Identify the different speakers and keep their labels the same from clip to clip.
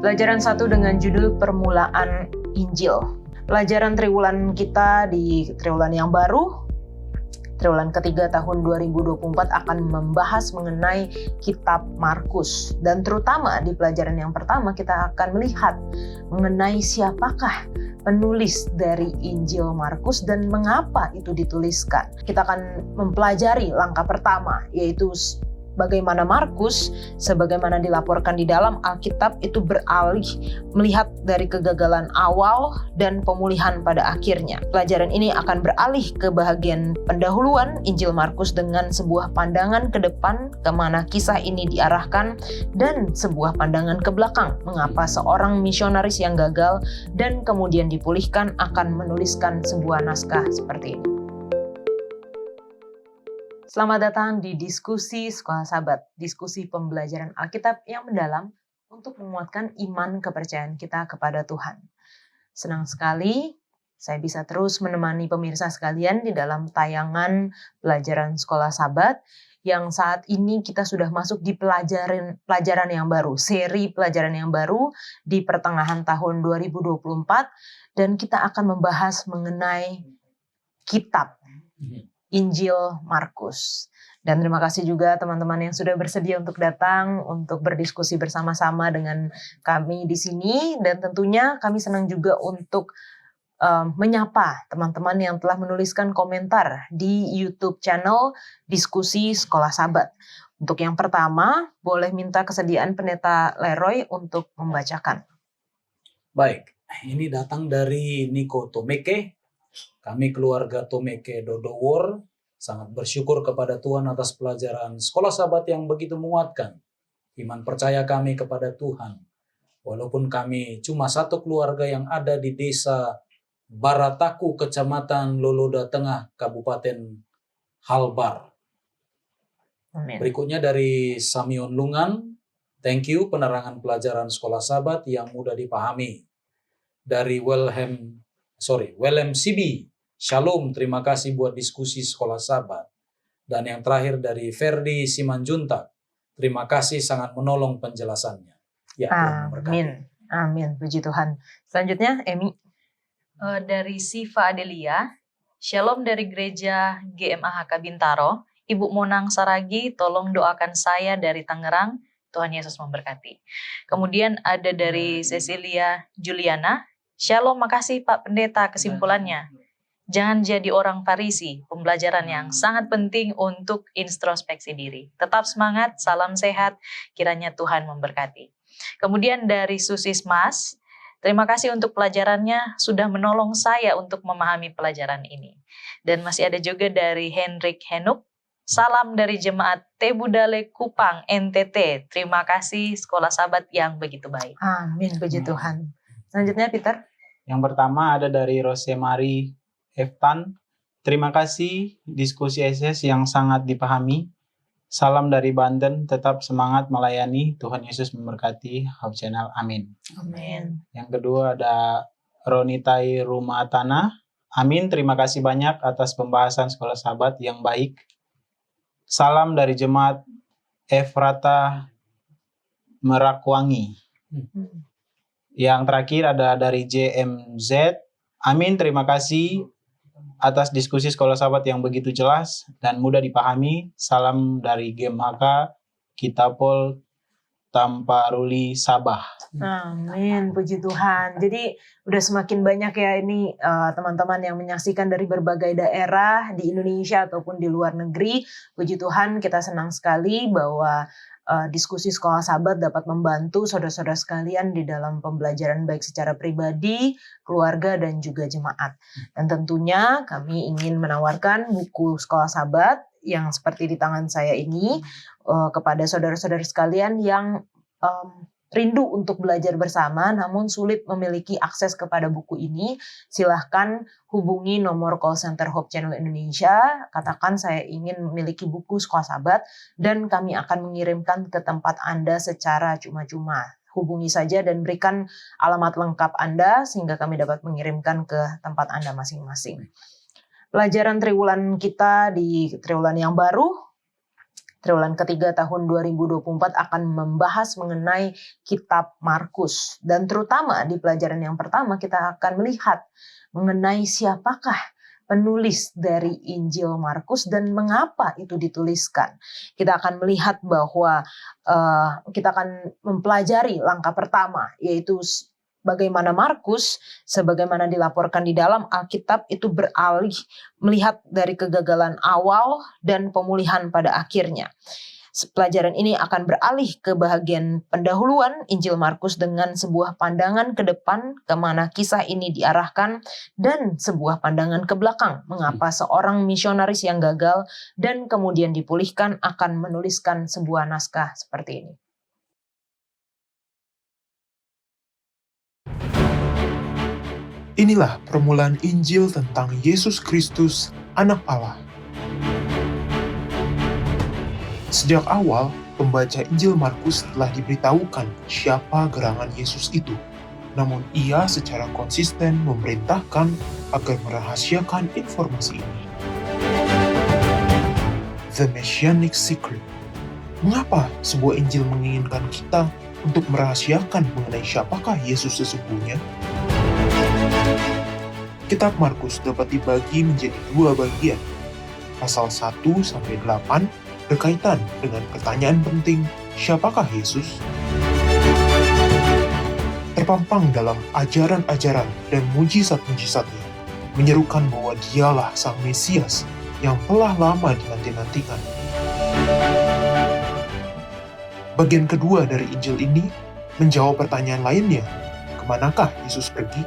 Speaker 1: Pelajaran 1 dengan judul Permulaan Injil. Pelajaran triwulan kita di triwulan yang baru, triwulan ketiga tahun 2024 akan membahas mengenai kitab Markus. Dan terutama di pelajaran yang pertama kita akan melihat mengenai siapakah penulis dari Injil Markus dan mengapa itu dituliskan. Kita akan mempelajari langkah pertama, yaitu bagaimana Markus, sebagaimana dilaporkan di dalam Alkitab, itu beralih melihat dari kegagalan awal dan pemulihan pada akhirnya. Pelajaran ini akan beralih ke bagian pendahuluan Injil Markus dengan sebuah pandangan ke depan kemana kisah ini diarahkan dan sebuah pandangan ke belakang mengapa seorang misionaris yang gagal dan kemudian dipulihkan akan menuliskan sebuah naskah seperti ini. Selamat datang di diskusi Sekolah Sabat, diskusi pembelajaran Alkitab yang mendalam untuk menguatkan iman kepercayaan kita kepada Tuhan. Senang sekali saya bisa terus menemani pemirsa sekalian di dalam tayangan pelajaran Sekolah Sabat yang saat ini kita sudah masuk di pelajaran yang baru, seri pelajaran yang baru di pertengahan tahun 2024 dan kita akan membahas mengenai kitab Injil Markus. Dan terima kasih juga teman-teman yang sudah bersedia untuk datang untuk berdiskusi bersama-sama dengan kami di sini, dan tentunya kami senang juga untuk menyapa teman-teman yang telah menuliskan komentar di YouTube channel Diskusi Sekolah Sabat. Untuk yang pertama, boleh minta kesediaan Pendeta Leroy untuk membacakan.
Speaker 2: Baik, ini datang dari Niko Tomeke. Kami keluarga Tomeke Dodowor sangat bersyukur kepada Tuhan atas pelajaran Sekolah Sabat yang begitu menguatkan iman percaya kami kepada Tuhan. Walaupun kami cuma satu keluarga yang ada di desa Barataku, Kecamatan Loloda Tengah, Kabupaten Halbar.
Speaker 1: Amin.
Speaker 2: Berikutnya dari Samion Lungan. Thank you penerangan pelajaran Sekolah Sabat yang mudah dipahami. Dari Welhem CB. Shalom, terima kasih buat diskusi Sekolah Sabat. Dan yang terakhir dari Ferdi Simanjuntak. Terima kasih, sangat menolong penjelasannya. Ya,
Speaker 1: amin. Amin, puji Tuhan. Selanjutnya, Emi.
Speaker 3: Dari Siva Adelia. Shalom dari Gereja GMAHK Bintaro. Ibu Monang Saragi, tolong doakan saya dari Tangerang. Tuhan Yesus memberkati. Kemudian ada dari Cecilia Juliana. Shalom, makasih Pak Pendeta kesimpulannya. Jangan jadi orang Farisi, pembelajaran yang sangat penting untuk introspeksi diri. Tetap semangat, salam sehat, kiranya Tuhan memberkati. Kemudian dari Susis Mas, terima kasih untuk pelajarannya, sudah menolong saya untuk memahami pelajaran ini. Dan masih ada juga dari Hendrik Henuk, salam dari Jemaat Tebudale Kupang, NTT. Terima kasih Sekolah Sabat yang begitu baik.
Speaker 1: Amin, puji Tuhan. Selanjutnya Peter.
Speaker 4: Yang pertama ada dari Rosemary Eftan. Terima kasih diskusi SS yang sangat dipahami. Salam dari Banten, tetap semangat melayani. Tuhan Yesus memberkati Hope Channel. Amin.
Speaker 1: Amin.
Speaker 4: Yang kedua ada Ronitai Rumatana. Amin, terima kasih banyak atas pembahasan Sekolah Sabat yang baik. Salam dari Jemaat Efrata Merakwangi. Yang terakhir ada dari JMZ. Amin, terima kasih atas diskusi Sekolah Sabat yang begitu jelas dan mudah dipahami. Salam dari GMHK Kitapol Tamparuli Sabah.
Speaker 1: Amin, puji Tuhan. Jadi udah semakin banyak ya ini teman-teman yang menyaksikan dari berbagai daerah di Indonesia ataupun di luar negeri. Puji Tuhan, kita senang sekali bahwa diskusi Sekolah Sabat dapat membantu saudara-saudara sekalian di dalam pembelajaran baik secara pribadi, keluarga, dan juga jemaat. Dan tentunya kami ingin menawarkan buku Sekolah Sabat yang seperti di tangan saya ini kepada saudara-saudara sekalian yang rindu untuk belajar bersama namun sulit memiliki akses kepada buku ini. Silahkan hubungi nomor call center Hope Channel Indonesia, katakan saya ingin memiliki buku Sekolah Sabat dan kami akan mengirimkan ke tempat Anda secara cuma-cuma. Hubungi saja dan berikan alamat lengkap Anda sehingga kami dapat mengirimkan ke tempat Anda masing-masing. Pelajaran triwulan kita di triwulan yang baru, Triwulan ketiga tahun 2024 akan membahas mengenai kitab Markus. Dan terutama di pelajaran yang pertama kita akan melihat mengenai siapakah penulis dari Injil Markus dan mengapa itu dituliskan. Kita akan melihat bahwa kita akan mempelajari langkah pertama, yaitu bagaimana Markus, sebagaimana dilaporkan di dalam Alkitab, itu beralih melihat dari kegagalan awal dan pemulihan pada akhirnya. Pelajaran ini akan beralih ke bagian pendahuluan Injil Markus dengan sebuah pandangan ke depan kemana kisah ini diarahkan dan sebuah pandangan ke belakang mengapa seorang misionaris yang gagal dan kemudian dipulihkan akan menuliskan sebuah naskah seperti ini.
Speaker 5: Inilah permulaan Injil tentang Yesus Kristus, Anak Allah. Sejak awal, pembaca Injil Markus telah diberitahukan siapa gerangan Yesus itu. Namun ia secara konsisten memerintahkan agar merahasiakan informasi ini. The Messianic Secret. Mengapa sebuah Injil menginginkan kita untuk merahasiakan mengenai siapakah Yesus sesungguhnya? Kitab Markus dapat dibagi menjadi dua bagian. Pasal 1-8 berkaitan dengan pertanyaan penting, siapakah Yesus? Terpampang dalam ajaran-ajaran dan mujizat-mujizatnya, menyerukan bahwa dialah Sang Mesias yang telah lama dinanti-nantikan. Bagian kedua dari Injil ini menjawab pertanyaan lainnya, kemanakah Yesus pergi?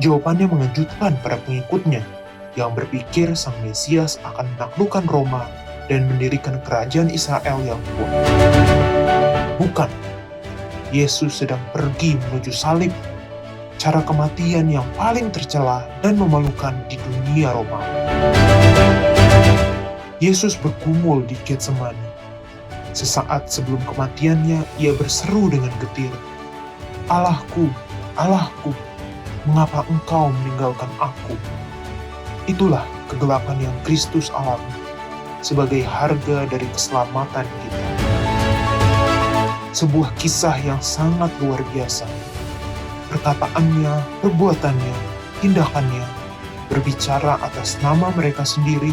Speaker 5: Jawabannya mengejutkan para pengikutnya yang berpikir Sang Mesias akan menaklukkan Roma dan mendirikan kerajaan Israel yang kuat. Bukan, Yesus sedang pergi menuju salib, cara kematian yang paling tercela dan memalukan di dunia Romawi. Yesus bergumul di Getsemani. Sesaat sebelum kematiannya, ia berseru dengan getir, "Allahku, Allahku, mengapa engkau meninggalkan aku?" Itulah kegelapan yang Kristus alami sebagai harga dari keselamatan kita. Sebuah kisah yang sangat luar biasa. Perkataannya, perbuatannya, tindakannya berbicara atas nama mereka sendiri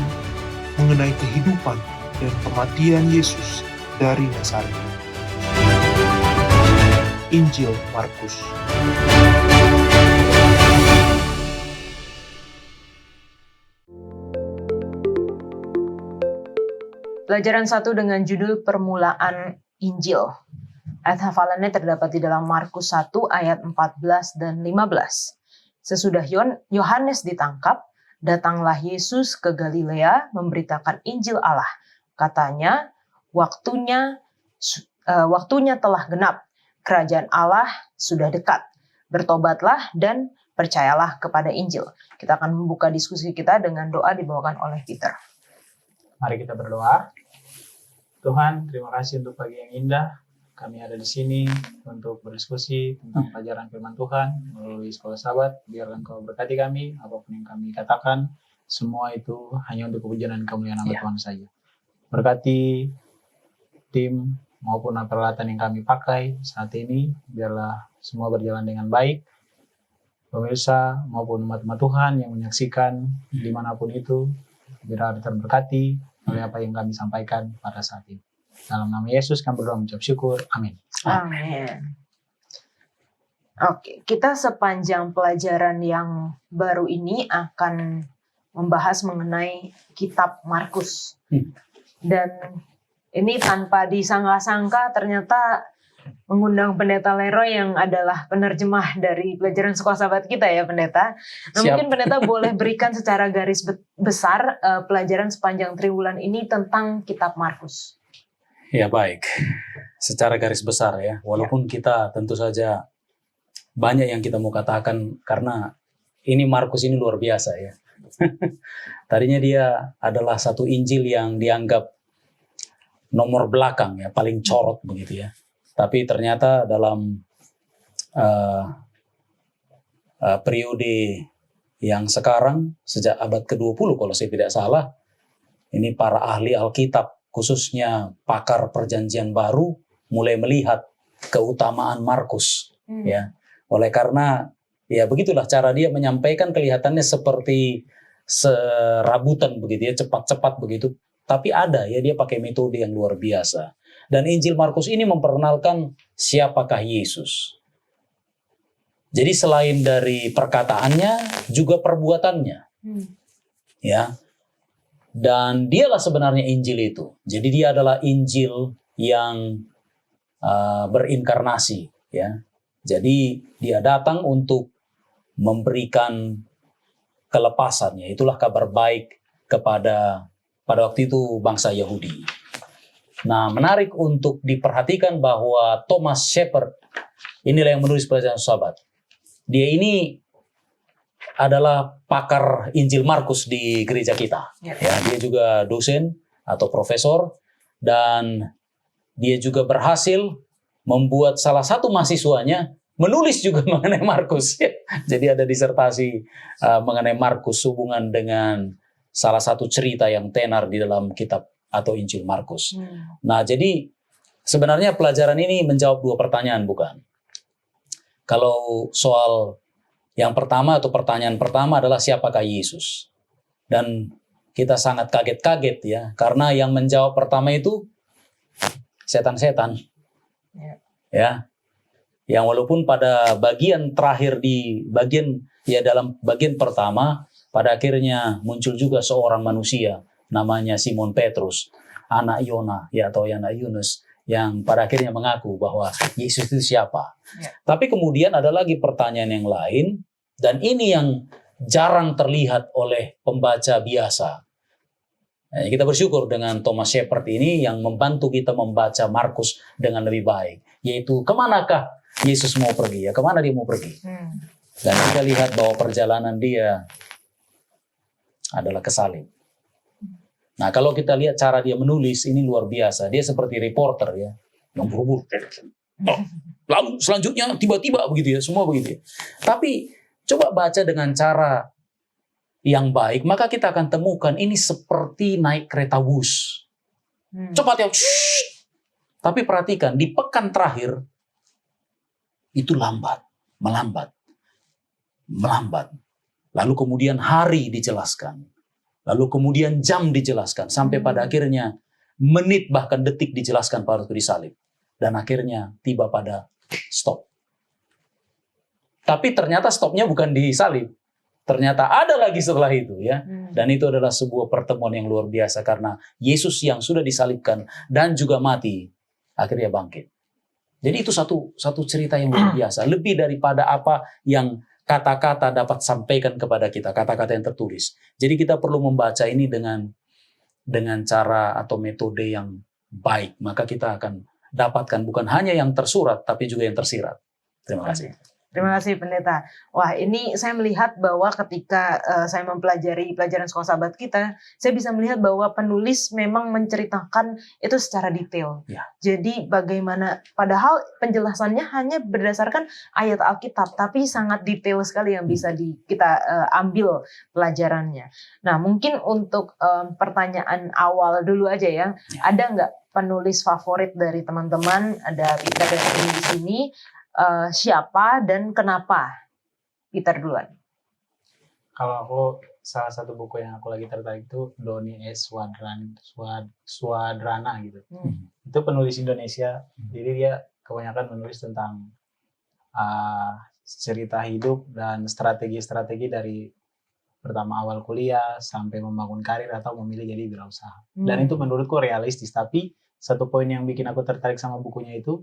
Speaker 5: mengenai kehidupan dan kematian Yesus dari Nazaret. Injil Markus.
Speaker 1: Pelajaran 1 dengan judul Permulaan Injil. Ayat hafalannya terdapat di dalam Markus 1 ayat 14 dan 15. Sesudah Yohanes ditangkap, datanglah Yesus ke Galilea memberitakan Injil Allah. Katanya, waktunya telah genap, kerajaan Allah sudah dekat. Bertobatlah dan percayalah kepada Injil. Kita akan membuka diskusi kita dengan doa dibawakan oleh Peter.
Speaker 4: Mari kita berdoa. Tuhan, terima kasih untuk pagi yang indah. Kami ada di sini untuk berdiskusi tentang pelajaran firman Tuhan melalui Sekolah Sahabat. Biar Engkau berkati kami, apapun yang kami katakan, semua itu hanya untuk kepujian dan kemuliaan nama Tuhan saja. Berkati tim maupun peralatan yang kami pakai saat ini, biarlah semua berjalan dengan baik. Pemirsa maupun umat-umat Tuhan yang menyaksikan dimanapun itu, biar terberkati oleh apa yang kami sampaikan pada saat ini. Dalam nama Yesus kami berdoa mengucap syukur. Amin.
Speaker 1: Amin. Oke, kita sepanjang pelajaran yang baru ini akan membahas mengenai kitab Markus. Dan ini tanpa disangka-sangka ternyata mengundang Pendeta Leroy yang adalah penerjemah dari pelajaran Sekolah Sahabat kita ya Pendeta. Nah, mungkin Pendeta boleh berikan secara garis besar pelajaran sepanjang triwulan ini tentang kitab Markus.
Speaker 2: Ya baik, secara garis besar ya, walaupun kita tentu saja banyak yang kita mau katakan karena ini Markus ini luar biasa ya. Tadinya dia adalah satu Injil yang dianggap nomor belakang ya, paling corot begitu ya. Tapi ternyata dalam periode yang sekarang, sejak abad ke-20 kalau saya tidak salah, ini para ahli Alkitab khususnya pakar perjanjian baru mulai melihat keutamaan Markus. Ya, oleh karena ya begitulah cara dia menyampaikan, kelihatannya seperti serabutan begitu ya, cepat-cepat begitu. Tapi ada ya, dia pakai metode yang luar biasa. Dan Injil Markus ini memperkenalkan siapakah Yesus. Jadi selain dari perkataannya, juga perbuatannya. Ya. Dan dialah sebenarnya Injil itu. Jadi dia adalah Injil yang berinkarnasi. Ya. Jadi dia datang untuk memberikan kelepasannya. Itulah kabar baik kepada pada waktu itu bangsa Yahudi. Nah, menarik untuk diperhatikan bahwa Thomas Shepard, inilah yang menulis Pelajaran Sabat. Dia ini adalah pakar Injil Markus di gereja kita. Ya, dia juga dosen atau profesor, dan dia juga berhasil membuat salah satu mahasiswanya menulis juga mengenai Markus. Jadi ada disertasi mengenai Markus, hubungan dengan salah satu cerita yang tenar di dalam kitab atau Injil Markus. Nah, jadi sebenarnya pelajaran ini menjawab dua pertanyaan, bukan? Kalau soal yang pertama atau pertanyaan pertama adalah siapakah Yesus? Dan kita sangat kaget-kaget ya, karena yang menjawab pertama itu setan-setan. Ya. Yang walaupun pada bagian terakhir dalam bagian pertama, pada akhirnya muncul juga seorang manusia namanya Simon Petrus, anak Yona ya, atau anak Yunus, yang pada akhirnya mengaku bahwa Yesus itu siapa. Tapi kemudian ada lagi pertanyaan yang lain, dan ini yang jarang terlihat oleh pembaca biasa. Nah, kita bersyukur dengan Thomas Shepard ini yang membantu kita membaca Markus dengan lebih baik, yaitu kemanakah Yesus mau pergi, ya kemana dia mau pergi. Dan kita lihat bahwa perjalanan dia adalah ke salib. Nah, kalau kita lihat cara dia menulis, ini luar biasa. Dia seperti reporter ya, yang buru-buru. Lalu selanjutnya tiba-tiba begitu ya, semua begitu ya. Tapi coba baca dengan cara yang baik, maka kita akan temukan ini seperti naik kereta bus. Cepat ya. Tapi perhatikan, di pekan terakhir, itu melambat. Lalu kemudian hari dijelaskan. Lalu kemudian jam dijelaskan. Sampai pada akhirnya menit bahkan detik dijelaskan pada waktu disalib. Dan akhirnya tiba pada stop. Tapi ternyata stopnya bukan di salib. Ternyata ada lagi setelah itu ya. Dan itu adalah sebuah pertemuan yang luar biasa. Karena Yesus yang sudah disalibkan dan juga mati, akhirnya bangkit. Jadi itu satu cerita yang luar biasa. Lebih daripada apa yang kata-kata dapat sampaikan kepada kita, kata-kata yang tertulis. Jadi kita perlu membaca ini dengan cara atau metode yang baik. Maka kita akan dapatkan bukan hanya yang tersurat, tapi juga yang tersirat. Terima kasih.
Speaker 1: Terima kasih Pendeta. Wah, ini saya melihat bahwa ketika saya mempelajari pelajaran sekolah sahabat kita, saya bisa melihat bahwa penulis memang menceritakan itu secara detail.
Speaker 2: Ya.
Speaker 1: Jadi bagaimana, padahal penjelasannya hanya berdasarkan ayat Alkitab, tapi sangat detail sekali yang bisa kita ambil pelajarannya. Nah, mungkin untuk pertanyaan awal dulu aja ya. Ada nggak penulis favorit dari teman-teman? Ada Peter dan Amy di sini. Siapa dan kenapa? Peter duluan.
Speaker 4: Kalau aku, salah satu buku yang aku lagi tertarik itu Doni S. Swadrana gitu. Itu penulis Indonesia. Jadi dia kebanyakan menulis tentang cerita hidup dan strategi-strategi dari pertama awal kuliah sampai membangun karir atau memilih jadi wirausaha. Dan itu menurutku realistis. Tapi satu poin yang bikin aku tertarik sama bukunya itu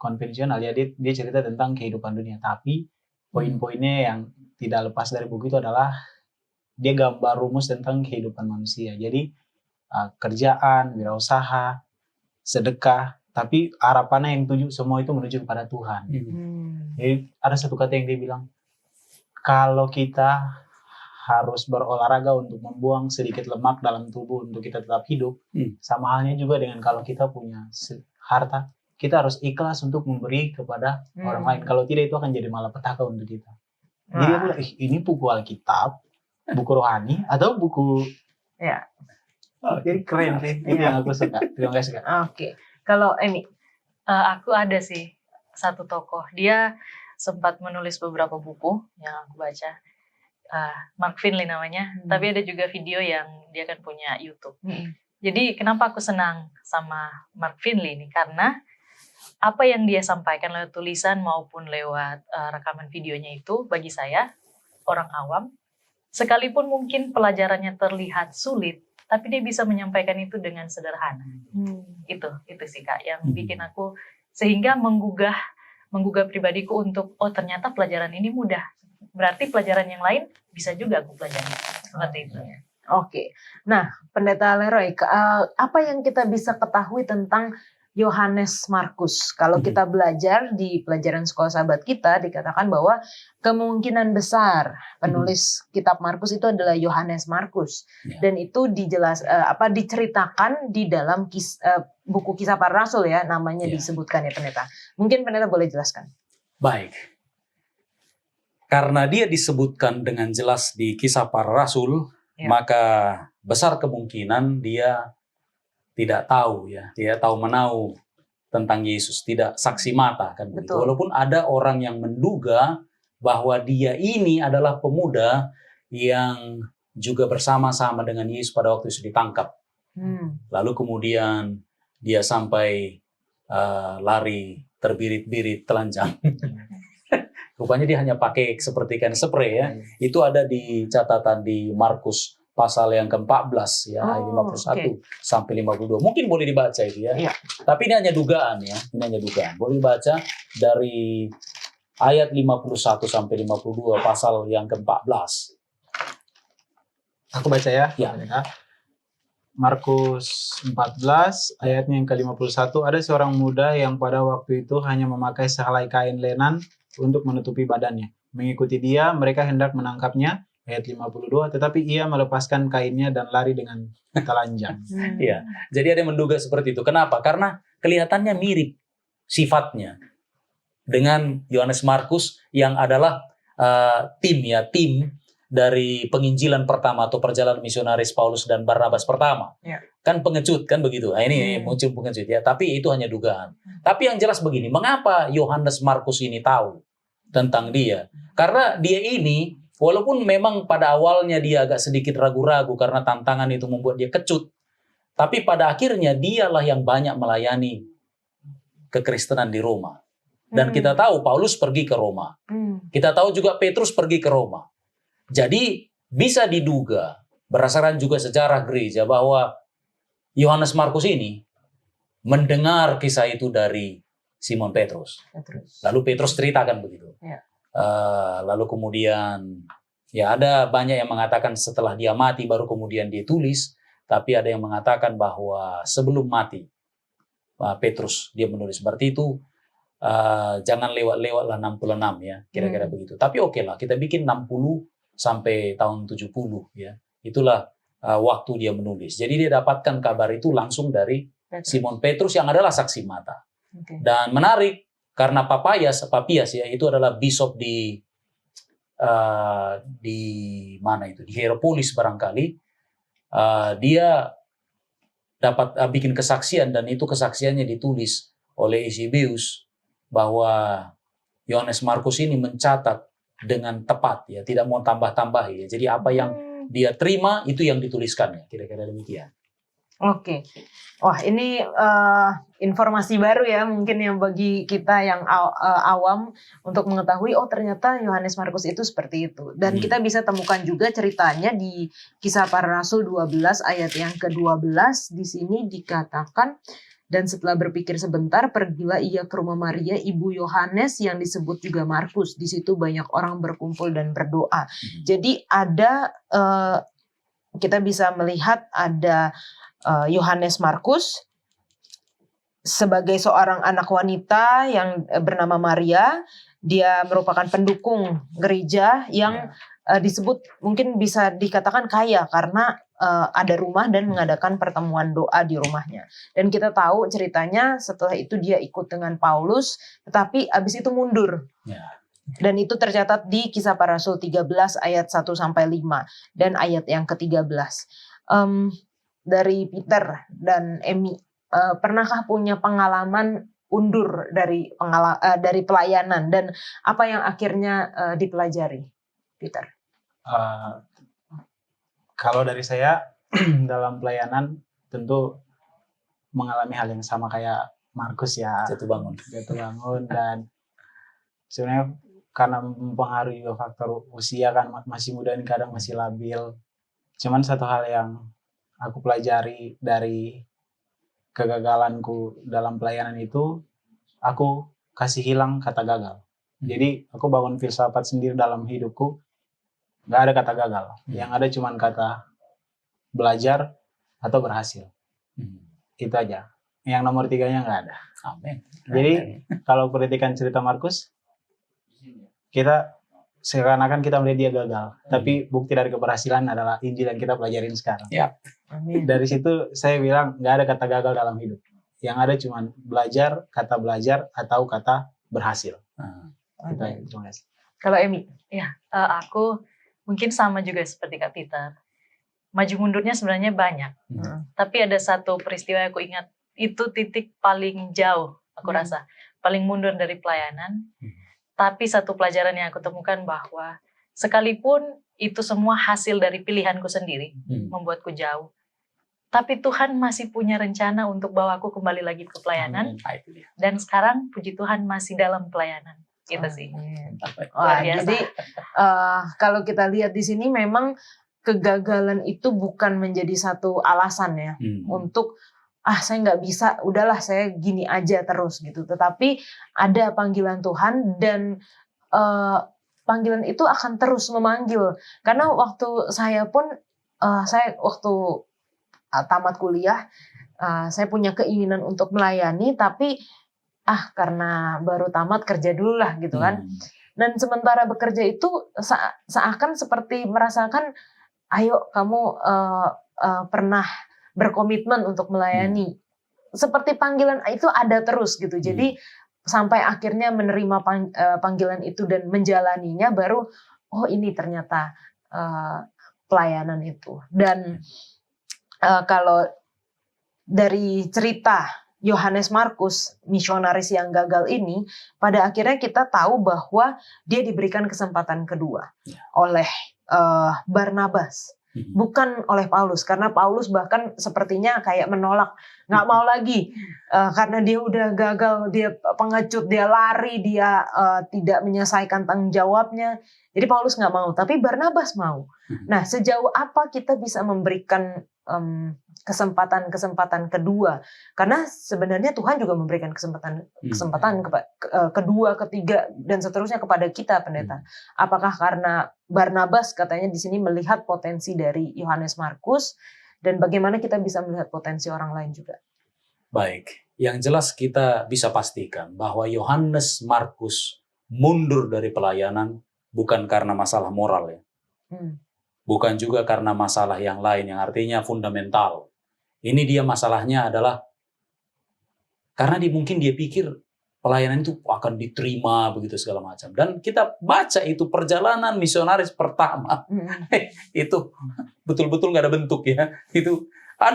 Speaker 4: konvensional ya, dia cerita tentang kehidupan dunia, tapi poin-poinnya yang tidak lepas dari buku itu adalah dia gambar rumus tentang kehidupan manusia. Jadi kerjaan, wirausaha, sedekah, tapi harapannya yang semua itu menuju kepada Tuhan. Jadi ada satu kata yang dia bilang, kalau kita harus berolahraga untuk membuang sedikit lemak dalam tubuh untuk kita tetap hidup, sama halnya juga dengan kalau kita punya harta, kita harus ikhlas untuk memberi kepada orang lain. Kalau tidak, itu akan jadi malapetaka untuk kita. Jadi aku bilang, ini buku Alkitab, buku rohani, atau buku Oke, keren sih. Itu yang aku suka. Terima kasih, Kak.
Speaker 1: Oke. Kalau Emi,
Speaker 3: Aku ada sih satu tokoh. Dia sempat menulis beberapa buku yang aku baca. Mark Finley namanya. Tapi ada juga video yang dia kan punya YouTube. Jadi kenapa aku senang sama Mark Finley ini? Karena apa yang dia sampaikan lewat tulisan maupun lewat rekaman videonya itu bagi saya, orang awam, sekalipun mungkin pelajarannya terlihat sulit, tapi dia bisa menyampaikan itu dengan sederhana. Itu sih Kak yang bikin aku sehingga menggugah pribadiku untuk ternyata pelajaran ini mudah. Berarti pelajaran yang lain bisa juga aku pelajari. Seperti itu.
Speaker 1: Oke. Nah, Pendeta Leroy, apa yang kita bisa ketahui tentang Yohanes Markus? Kalau kita belajar di pelajaran sekolah sahabat kita dikatakan bahwa kemungkinan besar penulis kitab Markus itu adalah Yohanes Markus, dan itu diceritakan di dalam buku Kisah Para Rasul ya, namanya disebutkan ya Pendeta. Mungkin Pendeta boleh jelaskan.
Speaker 2: Baik. Karena dia disebutkan dengan jelas di Kisah Para Rasul, maka besar kemungkinan dia tidak tahu ya, tidak tahu menau tentang Yesus, tidak saksi mata kan begitu. Walaupun ada orang yang menduga bahwa dia ini adalah pemuda yang juga bersama-sama dengan Yesus pada waktu Yesus ditangkap. Lalu kemudian dia sampai lari terbirit-birit telanjang. Rupanya dia hanya pakai seperti kain spray ya. Itu ada di catatan di Markus pasal yang ke-14 ya, ayat 51 sampai 52. Mungkin boleh dibaca itu ya. Tapi ini hanya dugaan ya. Ini hanya dugaan. Boleh dibaca dari ayat 51 sampai 52 pasal yang ke-14.
Speaker 4: Aku baca ya. Markus 14 ayatnya yang ke-51, ada seorang muda yang pada waktu itu hanya memakai sehelai kain lenan untuk menutupi badannya. Mengikuti dia, mereka hendak menangkapnya. Ayat 52, tetapi ia melepaskan kainnya dan lari dengan telanjang.
Speaker 2: Iya, jadi ada yang menduga seperti itu. Kenapa? Karena kelihatannya mirip sifatnya dengan Yohanes Markus yang adalah tim dari penginjilan pertama atau perjalanan misionaris Paulus dan Barnabas pertama. Kan pengecut kan begitu. Nah, ini muncul pengecut ya, tapi itu hanya dugaan. Tapi yang jelas begini, mengapa Yohanes Markus ini tahu tentang dia? Karena dia ini walaupun memang pada awalnya dia agak sedikit ragu-ragu karena tantangan itu membuat dia kecut, tapi pada akhirnya dialah yang banyak melayani kekristenan di Roma. Dan kita tahu Paulus pergi ke Roma. Kita tahu juga Petrus pergi ke Roma. Jadi bisa diduga berdasarkan juga sejarah gereja bahwa Yohanes Markus ini mendengar kisah itu dari Simon Petrus. Lalu Petrus ceritakan begitu. Lalu kemudian ya ada banyak yang mengatakan setelah dia mati baru kemudian dia tulis, tapi ada yang mengatakan bahwa sebelum mati Petrus dia menulis. Berarti itu jangan lewat-lewatlah 66 ya, kira-kira begitu. Tapi oke lah, kita bikin 60 sampai tahun 70 ya. Itulah waktu dia menulis. Jadi dia dapatkan kabar itu langsung dari Simon Petrus yang adalah saksi mata. Dan menarik karena Papias ya, itu adalah bishop di mana itu, di Hierapolis barangkali. Dia dapat bikin kesaksian dan itu kesaksiannya ditulis oleh Eusebius bahwa Yohanes Markus ini mencatat dengan tepat ya, tidak mau tambah-tambah ya. Jadi apa yang dia terima itu yang dituliskannya, kira-kira demikian.
Speaker 1: Oke. Wah, ini informasi baru ya mungkin yang bagi kita yang awam untuk mengetahui ternyata Yohanes Markus itu seperti itu. Dan kita bisa temukan juga ceritanya di Kisah Para Rasul 12 ayat yang ke-12. Di sini dikatakan, dan setelah berpikir sebentar pergilah ia ke rumah Maria ibu Yohanes yang disebut juga Markus. Di situ banyak orang berkumpul dan berdoa. Jadi ada kita bisa melihat ada Yohanes Markus sebagai seorang anak wanita yang bernama Maria. Dia merupakan pendukung gereja yang disebut mungkin bisa dikatakan kaya karena ada rumah dan mengadakan pertemuan doa di rumahnya. Dan kita tahu ceritanya setelah itu dia ikut dengan Paulus, tetapi abis itu mundur. Dan itu tercatat di Kisah Para Rasul 13 ayat 1-5 dan ayat yang ke-13. dari Peter dan Emi, pernahkah punya pengalaman undur dari pelayanan dan apa yang akhirnya dipelajari, Peter?
Speaker 4: Kalau dari saya dalam pelayanan tentu mengalami hal yang sama kayak Markus ya,
Speaker 2: Jatuh bangun.
Speaker 4: dan sebenarnya karena mempengaruhi juga faktor usia kan, masih muda dan kadang masih labil. Cuman satu hal yang aku pelajari dari kegagalanku dalam pelayanan itu, aku kasih hilang kata gagal. Jadi aku bangun filsafat sendiri dalam hidupku, nggak ada kata gagal. Yang ada cuman kata belajar atau berhasil. Itu aja. Yang nomor 3-nya nggak ada.
Speaker 2: Amin.
Speaker 4: Jadi kalau perhatikan cerita Markus, kita seakan-akan kita melihat dia gagal, tapi bukti dari keberhasilan adalah Injil yang kita pelajarin sekarang.
Speaker 2: Ya.
Speaker 1: Amin.
Speaker 4: Dari situ saya bilang nggak ada kata gagal dalam hidup. Yang ada cuma belajar atau kata berhasil. Itu aja. Terima kasih.
Speaker 1: Kalau Emi?
Speaker 3: Ya, aku mungkin sama juga seperti Kak Peter. Maju mundurnya sebenarnya banyak. Tapi ada satu peristiwa yang aku ingat, itu titik paling jauh aku rasa. Paling mundur dari pelayanan. Tapi satu pelajaran yang aku temukan bahwa sekalipun itu semua hasil dari pilihanku sendiri, membuatku jauh. Tapi Tuhan masih punya rencana untuk bawa aku kembali lagi ke pelayanan. Dan sekarang puji Tuhan masih dalam pelayanan. Gitu sih.
Speaker 1: Wah,
Speaker 3: Luar biasa.
Speaker 1: jadi kalau kita lihat di sini memang kegagalan itu bukan menjadi satu alasan ya untuk saya nggak bisa, udahlah saya gini aja terus gitu. Tetapi ada panggilan Tuhan dan panggilan itu akan terus memanggil. Karena waktu saya pun waktu tamat kuliah saya punya keinginan untuk melayani, tapi karena baru tamat kerja dulu lah gitu kan. Dan sementara bekerja itu seakan seperti merasakan, ayo kamu pernah berkomitmen untuk melayani. Seperti panggilan itu ada terus gitu. Jadi sampai akhirnya menerima panggilan itu dan menjalaninya, baru ini ternyata pelayanan itu. Dan kalau dari cerita Yohanes Markus, misionaris yang gagal ini, pada akhirnya kita tahu bahwa dia diberikan kesempatan kedua oleh Barnabas, bukan oleh Paulus, karena Paulus bahkan sepertinya kayak menolak, nggak mau lagi, karena dia udah gagal, dia pengecut, dia lari, dia tidak menyelesaikan tanggung jawabnya. Jadi Paulus nggak mau, tapi Barnabas mau. Nah, sejauh apa kita bisa memberikan kesempatan kedua? Karena sebenarnya Tuhan juga memberikan kesempatan kedua, ketiga, dan seterusnya kepada kita, pendeta. Apakah karena Barnabas katanya di sini melihat potensi dari Yohanes Markus, dan bagaimana kita bisa melihat potensi orang lain juga?
Speaker 2: Baik, yang jelas kita bisa pastikan bahwa Yohanes Markus mundur dari pelayanan bukan karena masalah moral ya. Bukan juga karena masalah yang lain yang artinya fundamental. Ini dia masalahnya adalah karena mungkin dia pikir pelayanan itu akan diterima begitu segala macam. Dan kita baca itu perjalanan misionaris pertama. Itu betul-betul nggak ada bentuk ya. Itu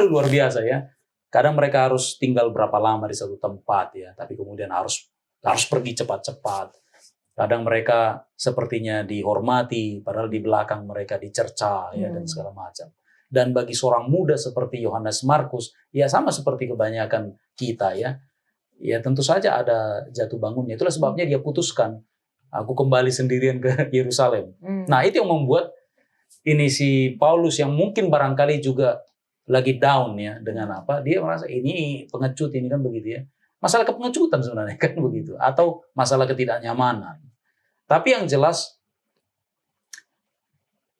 Speaker 2: luar biasa ya. Kadang mereka harus tinggal berapa lama di satu tempat ya, tapi kemudian harus pergi cepat-cepat. Kadang mereka sepertinya dihormati, padahal di belakang mereka dicerca ya dan segala macam. Dan bagi seorang muda seperti Yohanes Markus, ya sama seperti kebanyakan kita ya tentu saja ada jatuh bangunnya. Itulah sebabnya dia putuskan, aku kembali sendirian ke Yerusalem. Nah itu yang membuat ini si Paulus yang mungkin barangkali juga lagi down ya dengan apa, dia merasa ini pengecut ini kan begitu ya. Masalah kepengecutan sebenarnya kan begitu, atau masalah ketidaknyamanan. Tapi yang jelas,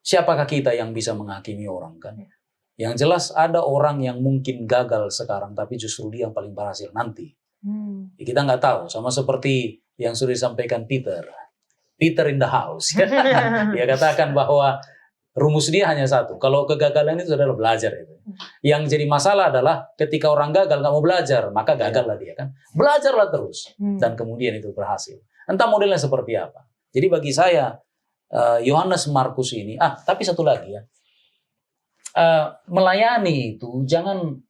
Speaker 2: siapakah kita yang bisa menghakimi orang kan? Yang jelas ada orang yang mungkin gagal sekarang, tapi justru dia yang paling berhasil nanti. Ya, kita nggak tahu, sama seperti yang sudah disampaikan Peter in the house. Dia katakan bahwa rumus dia hanya satu, kalau kegagalan itu adalah belajar itu. Yang jadi masalah adalah ketika orang gagal nggak mau belajar, maka gagallah dia kan. Belajarlah terus, dan kemudian itu berhasil. Entah modelnya seperti apa. Jadi bagi saya Yohanes Markus ini, tapi satu lagi ya, melayani itu jangan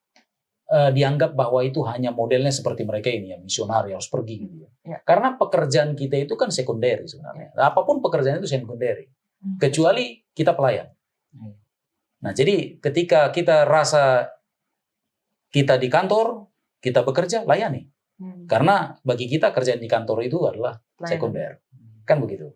Speaker 2: dianggap bahwa itu hanya modelnya seperti mereka ini ya, misionari harus pergi gitu ya.
Speaker 1: Ya.
Speaker 2: Karena pekerjaan kita itu kan sekunderi sebenarnya. Apapun pekerjaan itu sekunderi, kecuali kita pelayan. Nah, jadi ketika kita rasa kita di kantor, kita bekerja, layani. Karena bagi kita kerjaan di kantor itu adalah sekunder. Kan begitu.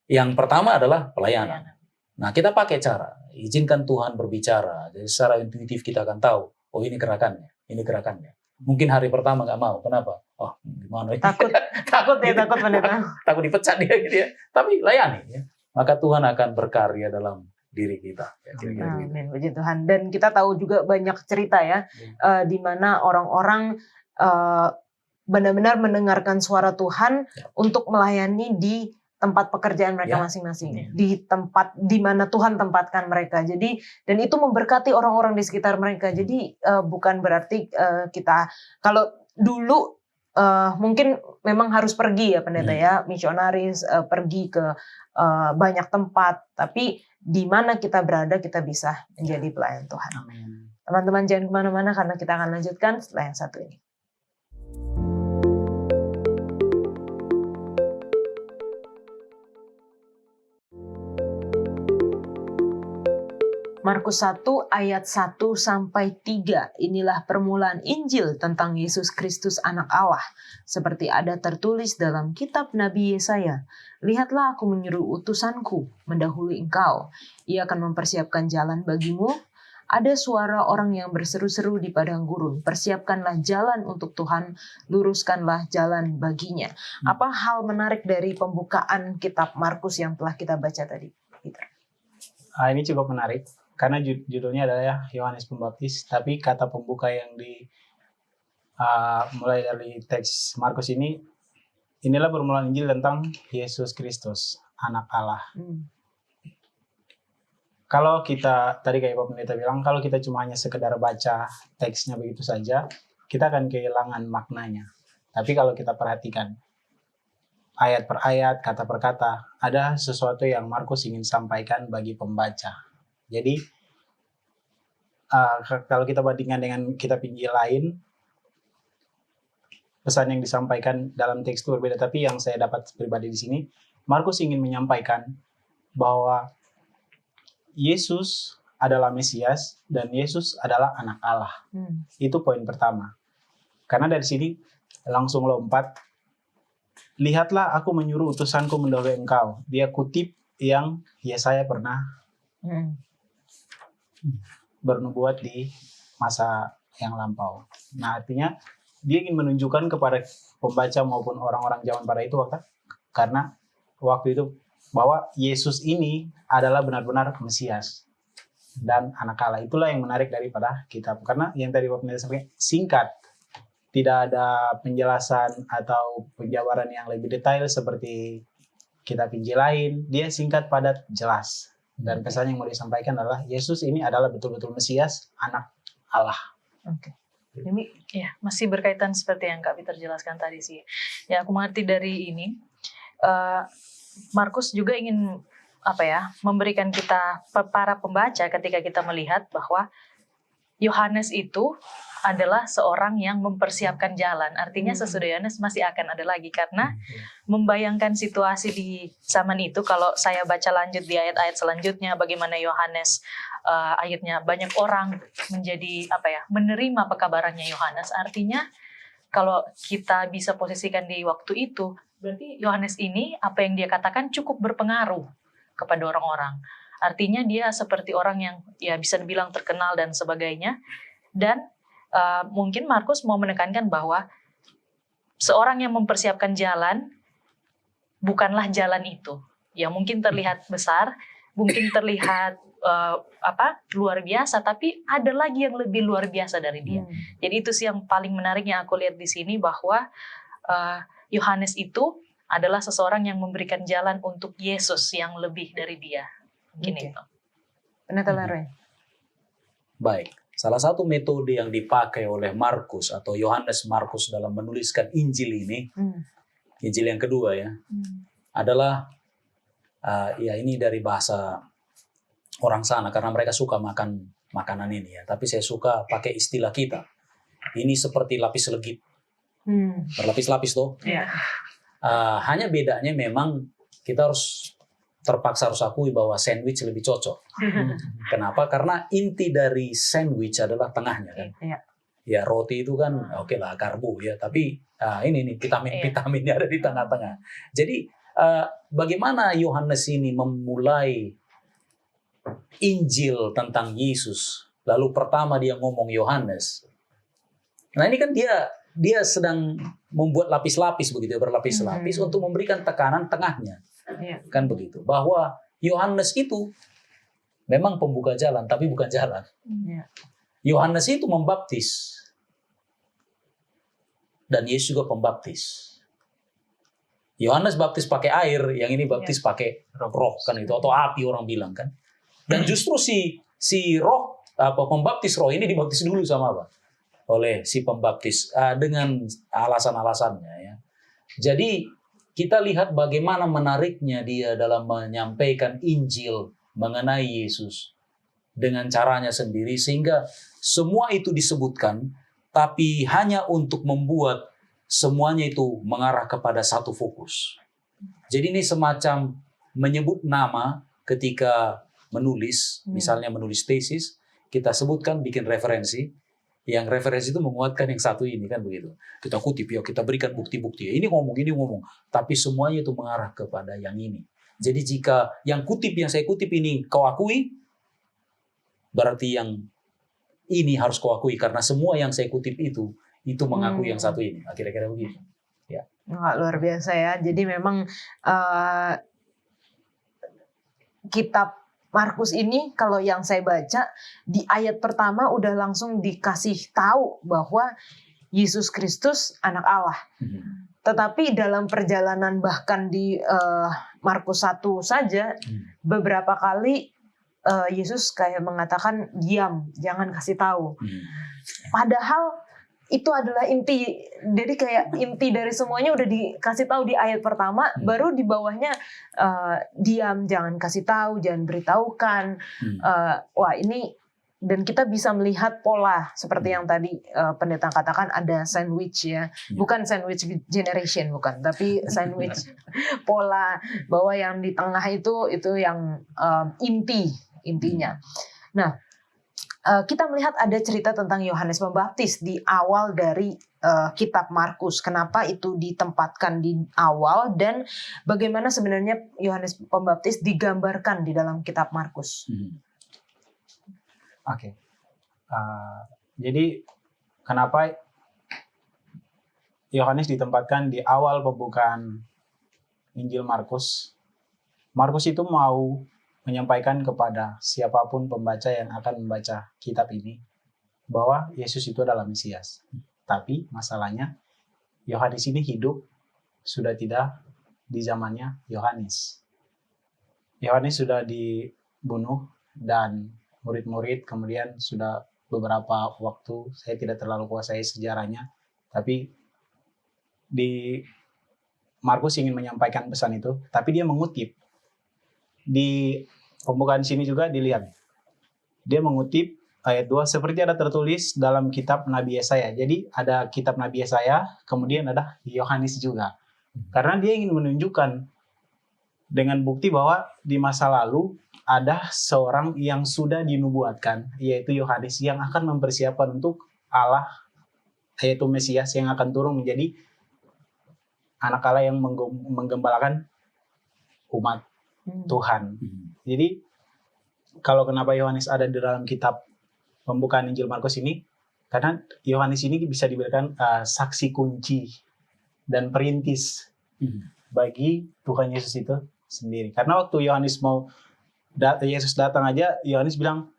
Speaker 2: Yang pertama adalah pelayanan. Nah, kita pakai cara, izinkan Tuhan berbicara. Jadi secara intuitif kita akan tahu, oh ini gerakannya, ini gerakannya. Mungkin hari pertama nggak mau, kenapa? Oh, gimana ini?
Speaker 1: Takut pendeta.
Speaker 2: Takut dipecat dia gitu ya. Tapi layani ya. Maka Tuhan akan berkarya dalam diri kita. Ya, kira-kira gitu.
Speaker 1: Amin, puji Tuhan. Dan kita tahu juga banyak cerita ya, di mana orang-orang benar-benar mendengarkan suara Tuhan untuk melayani di tempat pekerjaan mereka masing-masing, di tempat di mana Tuhan tempatkan mereka. Jadi, dan itu memberkati orang-orang di sekitar mereka. Jadi bukan berarti kita kalau dulu mungkin memang harus pergi ya pendeta ya, misionaris pergi ke banyak tempat, tapi di mana kita berada kita bisa menjadi pelayan Tuhan.
Speaker 4: Amin.
Speaker 1: Teman-teman jangan kemana-mana karena kita akan lanjutkan setelah yang satu ini. Markus 1 ayat 1 sampai 3. Inilah permulaan Injil tentang Yesus Kristus Anak Allah. Seperti ada tertulis dalam kitab Nabi Yesaya. Lihatlah aku menyuruh utusanku mendahului engkau. Ia akan mempersiapkan jalan bagimu. Ada suara orang yang berseru-seru di padang gurun. Persiapkanlah jalan untuk Tuhan, luruskanlah jalan baginya. Apa hal menarik dari pembukaan kitab Markus yang telah kita baca tadi, Peter?
Speaker 4: Ini cukup menarik. Karena judulnya adalah Yohanes Pembaptis, tapi kata pembuka yang mulai dari teks Markus ini, inilah permulaan Injil tentang Yesus Kristus, Anak Allah. Kalau kita, tadi kayak Pak Pendeta bilang, kalau kita cuma hanya sekedar baca teksnya begitu saja, kita akan kehilangan maknanya. Tapi kalau kita perhatikan ayat per ayat, kata per kata, ada sesuatu yang Markus ingin sampaikan bagi pembaca. Jadi kalau kita bandingkan dengan kitab Injil lain, pesan yang disampaikan dalam teks itu berbeda. Tapi yang saya dapat pribadi di sini, Markus ingin menyampaikan bahwa Yesus adalah Mesias dan Yesus adalah Anak Allah. Itu poin pertama. Karena dari sini langsung lompat, lihatlah aku menyuruh utusanku mendahului engkau. Dia kutip yang Yesaya pernah bernubuat di masa yang lampau. Nah, artinya dia ingin menunjukkan kepada pembaca maupun orang-orang zaman pada itu, karena waktu itu bahwa Yesus ini adalah benar-benar Mesias dan Anak Allah. Itulah yang menarik daripada kitab. Karena yang tadi Bapak Pendeta sampaikan singkat, tidak ada penjelasan atau penjabaran yang lebih detail seperti kitab Injil lain. Dia singkat, padat, jelas. Dan pesan yang mau disampaikan adalah Yesus ini adalah betul-betul Mesias, Anak Allah.
Speaker 1: Oke.
Speaker 3: Ya, masih berkaitan seperti yang Kak Peter jelaskan tadi sih. Ya, aku mengerti dari ini, Markus juga ingin memberikan kita para pembaca ketika kita melihat bahwa Yohanes itu adalah seorang yang mempersiapkan jalan. Artinya sesudah Yohanes masih akan ada lagi, karena membayangkan situasi di zaman itu, kalau saya baca lanjut di ayat-ayat selanjutnya, bagaimana Yohanes akhirnya banyak orang menjadi menerima pekabarannya Yohanes. Artinya kalau kita bisa posisikan di waktu itu, berarti Yohanes ini apa yang dia katakan cukup berpengaruh kepada orang-orang. Artinya dia seperti orang yang ya bisa dibilang terkenal dan sebagainya. Dan mungkin Markus mau menekankan bahwa seorang yang mempersiapkan jalan bukanlah jalan itu. Ya mungkin terlihat besar, mungkin terlihat luar biasa, tapi ada lagi yang lebih luar biasa dari dia. Jadi itu sih yang paling menarik yang aku lihat di sini, bahwa Yohanes itu adalah seseorang yang memberikan jalan untuk Yesus yang lebih dari dia. Mungkin itu.
Speaker 1: Pendeta Leroy.
Speaker 2: Baik. Salah satu metode yang dipakai oleh Markus atau Yohanes Markus dalam menuliskan Injil ini, Injil yang kedua ya, adalah ini dari bahasa orang sana karena mereka suka makan makanan ini ya. Tapi saya suka pakai istilah kita. Ini seperti lapis legit, berlapis-lapis toh.
Speaker 1: Iya.
Speaker 2: Hanya bedanya memang kita terpaksa harus akui bahwa sandwich lebih cocok. Kenapa? Karena inti dari sandwich adalah tengahnya kan.
Speaker 1: Iya.
Speaker 2: Ya roti itu kan oke lah karbo ya, tapi ini nih vitaminnya ada di tengah-tengah. Jadi bagaimana Yohanes ini memulai Injil tentang Yesus? Lalu pertama dia ngomong Yohanes. Nah ini kan dia sedang membuat lapis-lapis begitu, berlapis-lapis untuk memberikan tekanan tengahnya.
Speaker 1: Iya.
Speaker 2: Kan begitu. Bahwa Yohanes itu memang pembuka jalan, tapi bukan jalan.
Speaker 1: Iya.
Speaker 2: Yohanes itu membaptis. Dan Yesus juga pembaptis. Yohanes baptis pakai air, yang ini baptis pakai roh kan itu, atau api orang bilang kan. Dan justru si roh pembaptis roh ini dibaptis dulu sama apa? Oleh si pembaptis dengan alasan-alasannya ya. Jadi kita lihat bagaimana menariknya dia dalam menyampaikan Injil mengenai Yesus dengan caranya sendiri, sehingga semua itu disebutkan tapi hanya untuk membuat semuanya itu mengarah kepada satu fokus. Jadi ini semacam menyebut nama ketika menulis, misalnya menulis tesis, kita sebutkan bikin referensi. Yang referensi itu menguatkan yang satu ini kan begitu. Kita kutip ya, kita berikan bukti-bukti. Ini ngomong. Tapi semuanya itu mengarah kepada yang ini. Jadi jika yang saya kutip ini kau akui, berarti yang ini harus kau akui. Karena semua yang saya kutip itu mengakui yang satu ini. Kira-kira begitu. Ya.
Speaker 1: Wah, luar biasa ya. Jadi memang kitab Markus ini kalau yang saya baca di ayat pertama udah langsung dikasih tahu bahwa Yesus Kristus anak Allah. Tetapi dalam perjalanan bahkan di Markus 1 saja beberapa kali Yesus kayak mengatakan diam, jangan kasih tahu. Padahal itu adalah inti, jadi kayak inti dari semuanya udah dikasih tahu di ayat pertama, baru di bawahnya diam, jangan kasih tahu, jangan beritahukan. Wah ini, dan kita bisa melihat pola seperti yang tadi pendeta katakan, ada sandwich ya, bukan sandwich generation bukan, tapi sandwich pola bahwa yang di tengah itu yang intinya. Nah, kita melihat ada cerita tentang Yohanes Pembaptis di awal dari kitab Markus. Kenapa itu ditempatkan di awal dan bagaimana sebenarnya Yohanes Pembaptis digambarkan di dalam kitab Markus?
Speaker 4: Oke. Jadi kenapa Yohanes ditempatkan di awal pembukaan Injil Markus? Markus itu mau menyampaikan kepada siapapun pembaca yang akan membaca kitab ini bahwa Yesus itu adalah Mesias. Tapi masalahnya Yohanes ini hidup sudah tidak di zamannya Yohanes. Yohanes sudah dibunuh dan murid-murid kemudian sudah beberapa waktu, saya tidak terlalu kuasai sejarahnya, tapi di Markus ingin menyampaikan pesan itu, tapi dia mengutip. Di pembukaan sini juga dilihat. Dia mengutip ayat 2, seperti ada tertulis dalam kitab Nabi Yesaya. Jadi ada kitab Nabi Yesaya, kemudian ada Yohanes juga. Karena dia ingin menunjukkan dengan bukti bahwa di masa lalu ada seorang yang sudah dinubuatkan, yaitu Yohanes, yang akan mempersiapkan untuk Allah, yaitu Mesias yang akan turun menjadi anak Allah yang menggembalakan umat Tuhan. Jadi kalau kenapa Yohanes ada di dalam kitab pembukaan Injil Markus ini, karena Yohanes ini bisa diberikan saksi kunci dan perintis bagi Tuhan Yesus itu sendiri. Karena waktu Yesus datang aja, Yohanes bilang,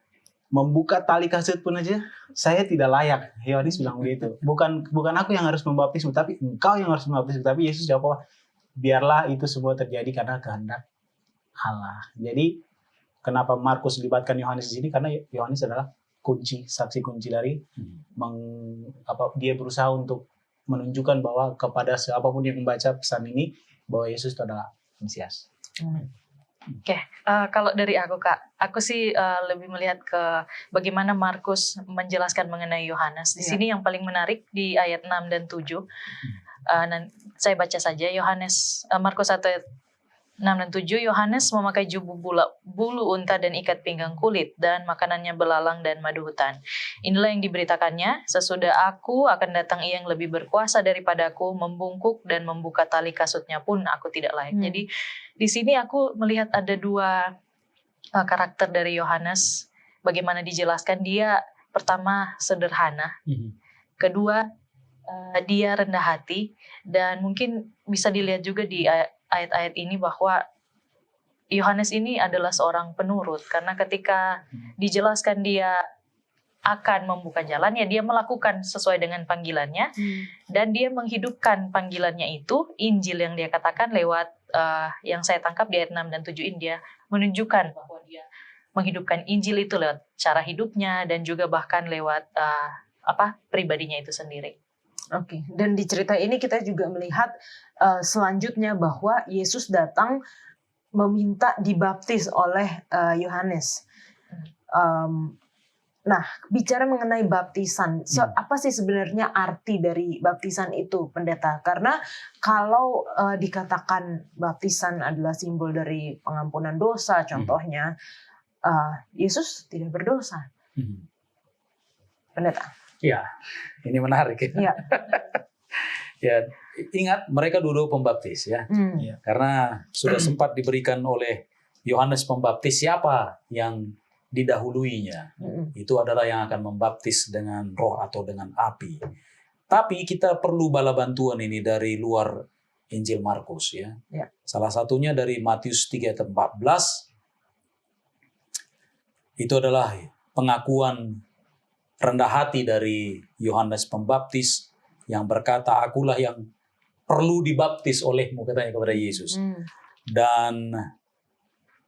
Speaker 4: membuka tali kasut pun aja saya tidak layak. Yohanes bilang begitu. Bukan aku yang harus membaptismu, tapi engkau yang harus membaptismu. Tapi Yesus jawab, biarlah itu semua terjadi karena kehendak Allah. Jadi kenapa Markus libatkan Yohanes di sini? Karena Yohanes adalah saksi kunci dari dia berusaha untuk menunjukkan bahwa kepada siapapun yang membaca pesan ini bahwa Yesus itu adalah Mesias.
Speaker 3: Kalau dari aku Kak, aku sih lebih melihat ke bagaimana Markus menjelaskan mengenai Yohanes. Di sini yang paling menarik di ayat 6 dan 7. Saya baca saja Markus 1 ayat 6 dan 7. Yohanes memakai jubah bulu unta dan ikat pinggang kulit, dan makanannya belalang dan madu hutan. Inilah yang diberitakannya, sesudah aku akan datang ia yang lebih berkuasa daripadaku, membungkuk dan membuka tali kasutnya pun aku tidak layak. Jadi di sini aku melihat ada dua karakter dari Yohanes. Bagaimana dijelaskan, dia pertama sederhana, kedua dia rendah hati, dan mungkin bisa dilihat juga di ayat-ayat ini bahwa Yohanes ini adalah seorang penurut, karena ketika dijelaskan dia akan membuka jalannya, dia melakukan sesuai dengan panggilannya, dan dia menghidupkan panggilannya itu. Injil yang dia katakan lewat yang saya tangkap di ayat 6 dan 7 ini, dia menunjukkan bahwa dia menghidupkan Injil itu lewat cara hidupnya dan juga bahkan lewat pribadinya itu sendiri.
Speaker 1: Oke, dan di cerita ini kita juga melihat selanjutnya bahwa Yesus datang meminta dibaptis oleh Yohanes. Nah, bicara mengenai baptisan, apa sih sebenarnya arti dari baptisan itu, Pendeta? Karena kalau dikatakan baptisan adalah simbol dari pengampunan dosa, contohnya, Yesus tidak berdosa. Pendeta.
Speaker 2: Ya, ini menarik ya. Ya, ingat mereka dulu pembaptis ya. Karena sudah sempat diberikan oleh Yohanes Pembaptis siapa yang didahuluinya. Itu adalah yang akan membaptis dengan roh atau dengan api. Tapi kita perlu bala bantuan ini dari luar Injil Markus ya. Salah satunya dari Matius 3 ayat 14. Itu adalah pengakuan rendah hati dari Yohanes Pembaptis yang berkata, akulah yang perlu dibaptis olehmu, katanya kepada Yesus. Dan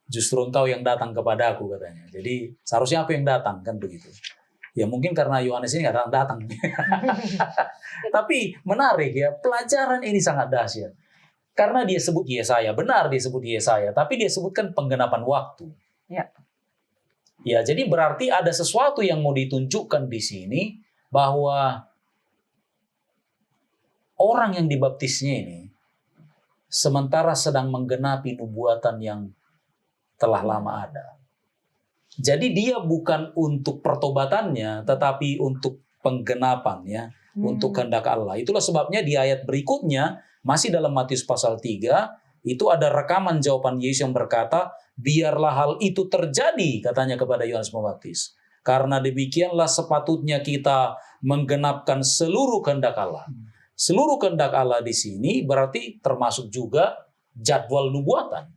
Speaker 2: justru engkau yang datang kepada aku, katanya. Jadi seharusnya aku yang datang, kan begitu. Ya mungkin karena Yohanes ini nggak datang. Tapi menarik ya, pelajaran ini sangat dahsyat. Karena dia sebut Yesaya, benar dia sebut Yesaya, tapi dia sebutkan penggenapan waktu. Ya, jadi berarti ada sesuatu yang mau ditunjukkan di sini, bahwa orang yang dibaptisnya ini sementara sedang menggenapi nubuatan yang telah lama ada. Jadi dia bukan untuk pertobatannya, tetapi untuk penggenapannya, untuk kehendak Allah. Itulah sebabnya di ayat berikutnya, masih dalam Matius pasal 3, itu ada rekaman jawaban Yesus yang berkata, biarlah hal itu terjadi, katanya kepada Yohanes Pembaptis. Karena demikianlah sepatutnya kita menggenapkan seluruh kehendak Allah. Seluruh kehendak Allah di sini berarti termasuk juga jadwal nubuatan.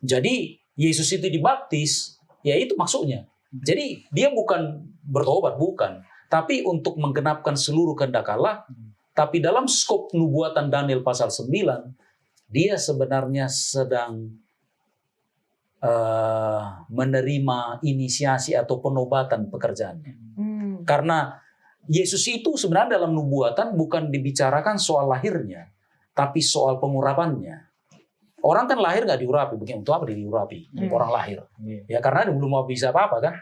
Speaker 2: Jadi Yesus itu dibaptis, ya itu maksudnya. Jadi dia bukan bertobat, bukan. Tapi untuk menggenapkan seluruh kehendak Allah. Tapi dalam skop nubuatan Daniel pasal 9, dia sebenarnya sedang menerima inisiasi atau penobatan pekerjaannya. Karena Yesus itu sebenarnya dalam nubuatan bukan dibicarakan soal lahirnya, tapi soal pengurapannya. Orang kan lahir nggak diurapi, begini untuk apa diurapi? Orang lahir, ya karena belum mau bisa apa-apa kan?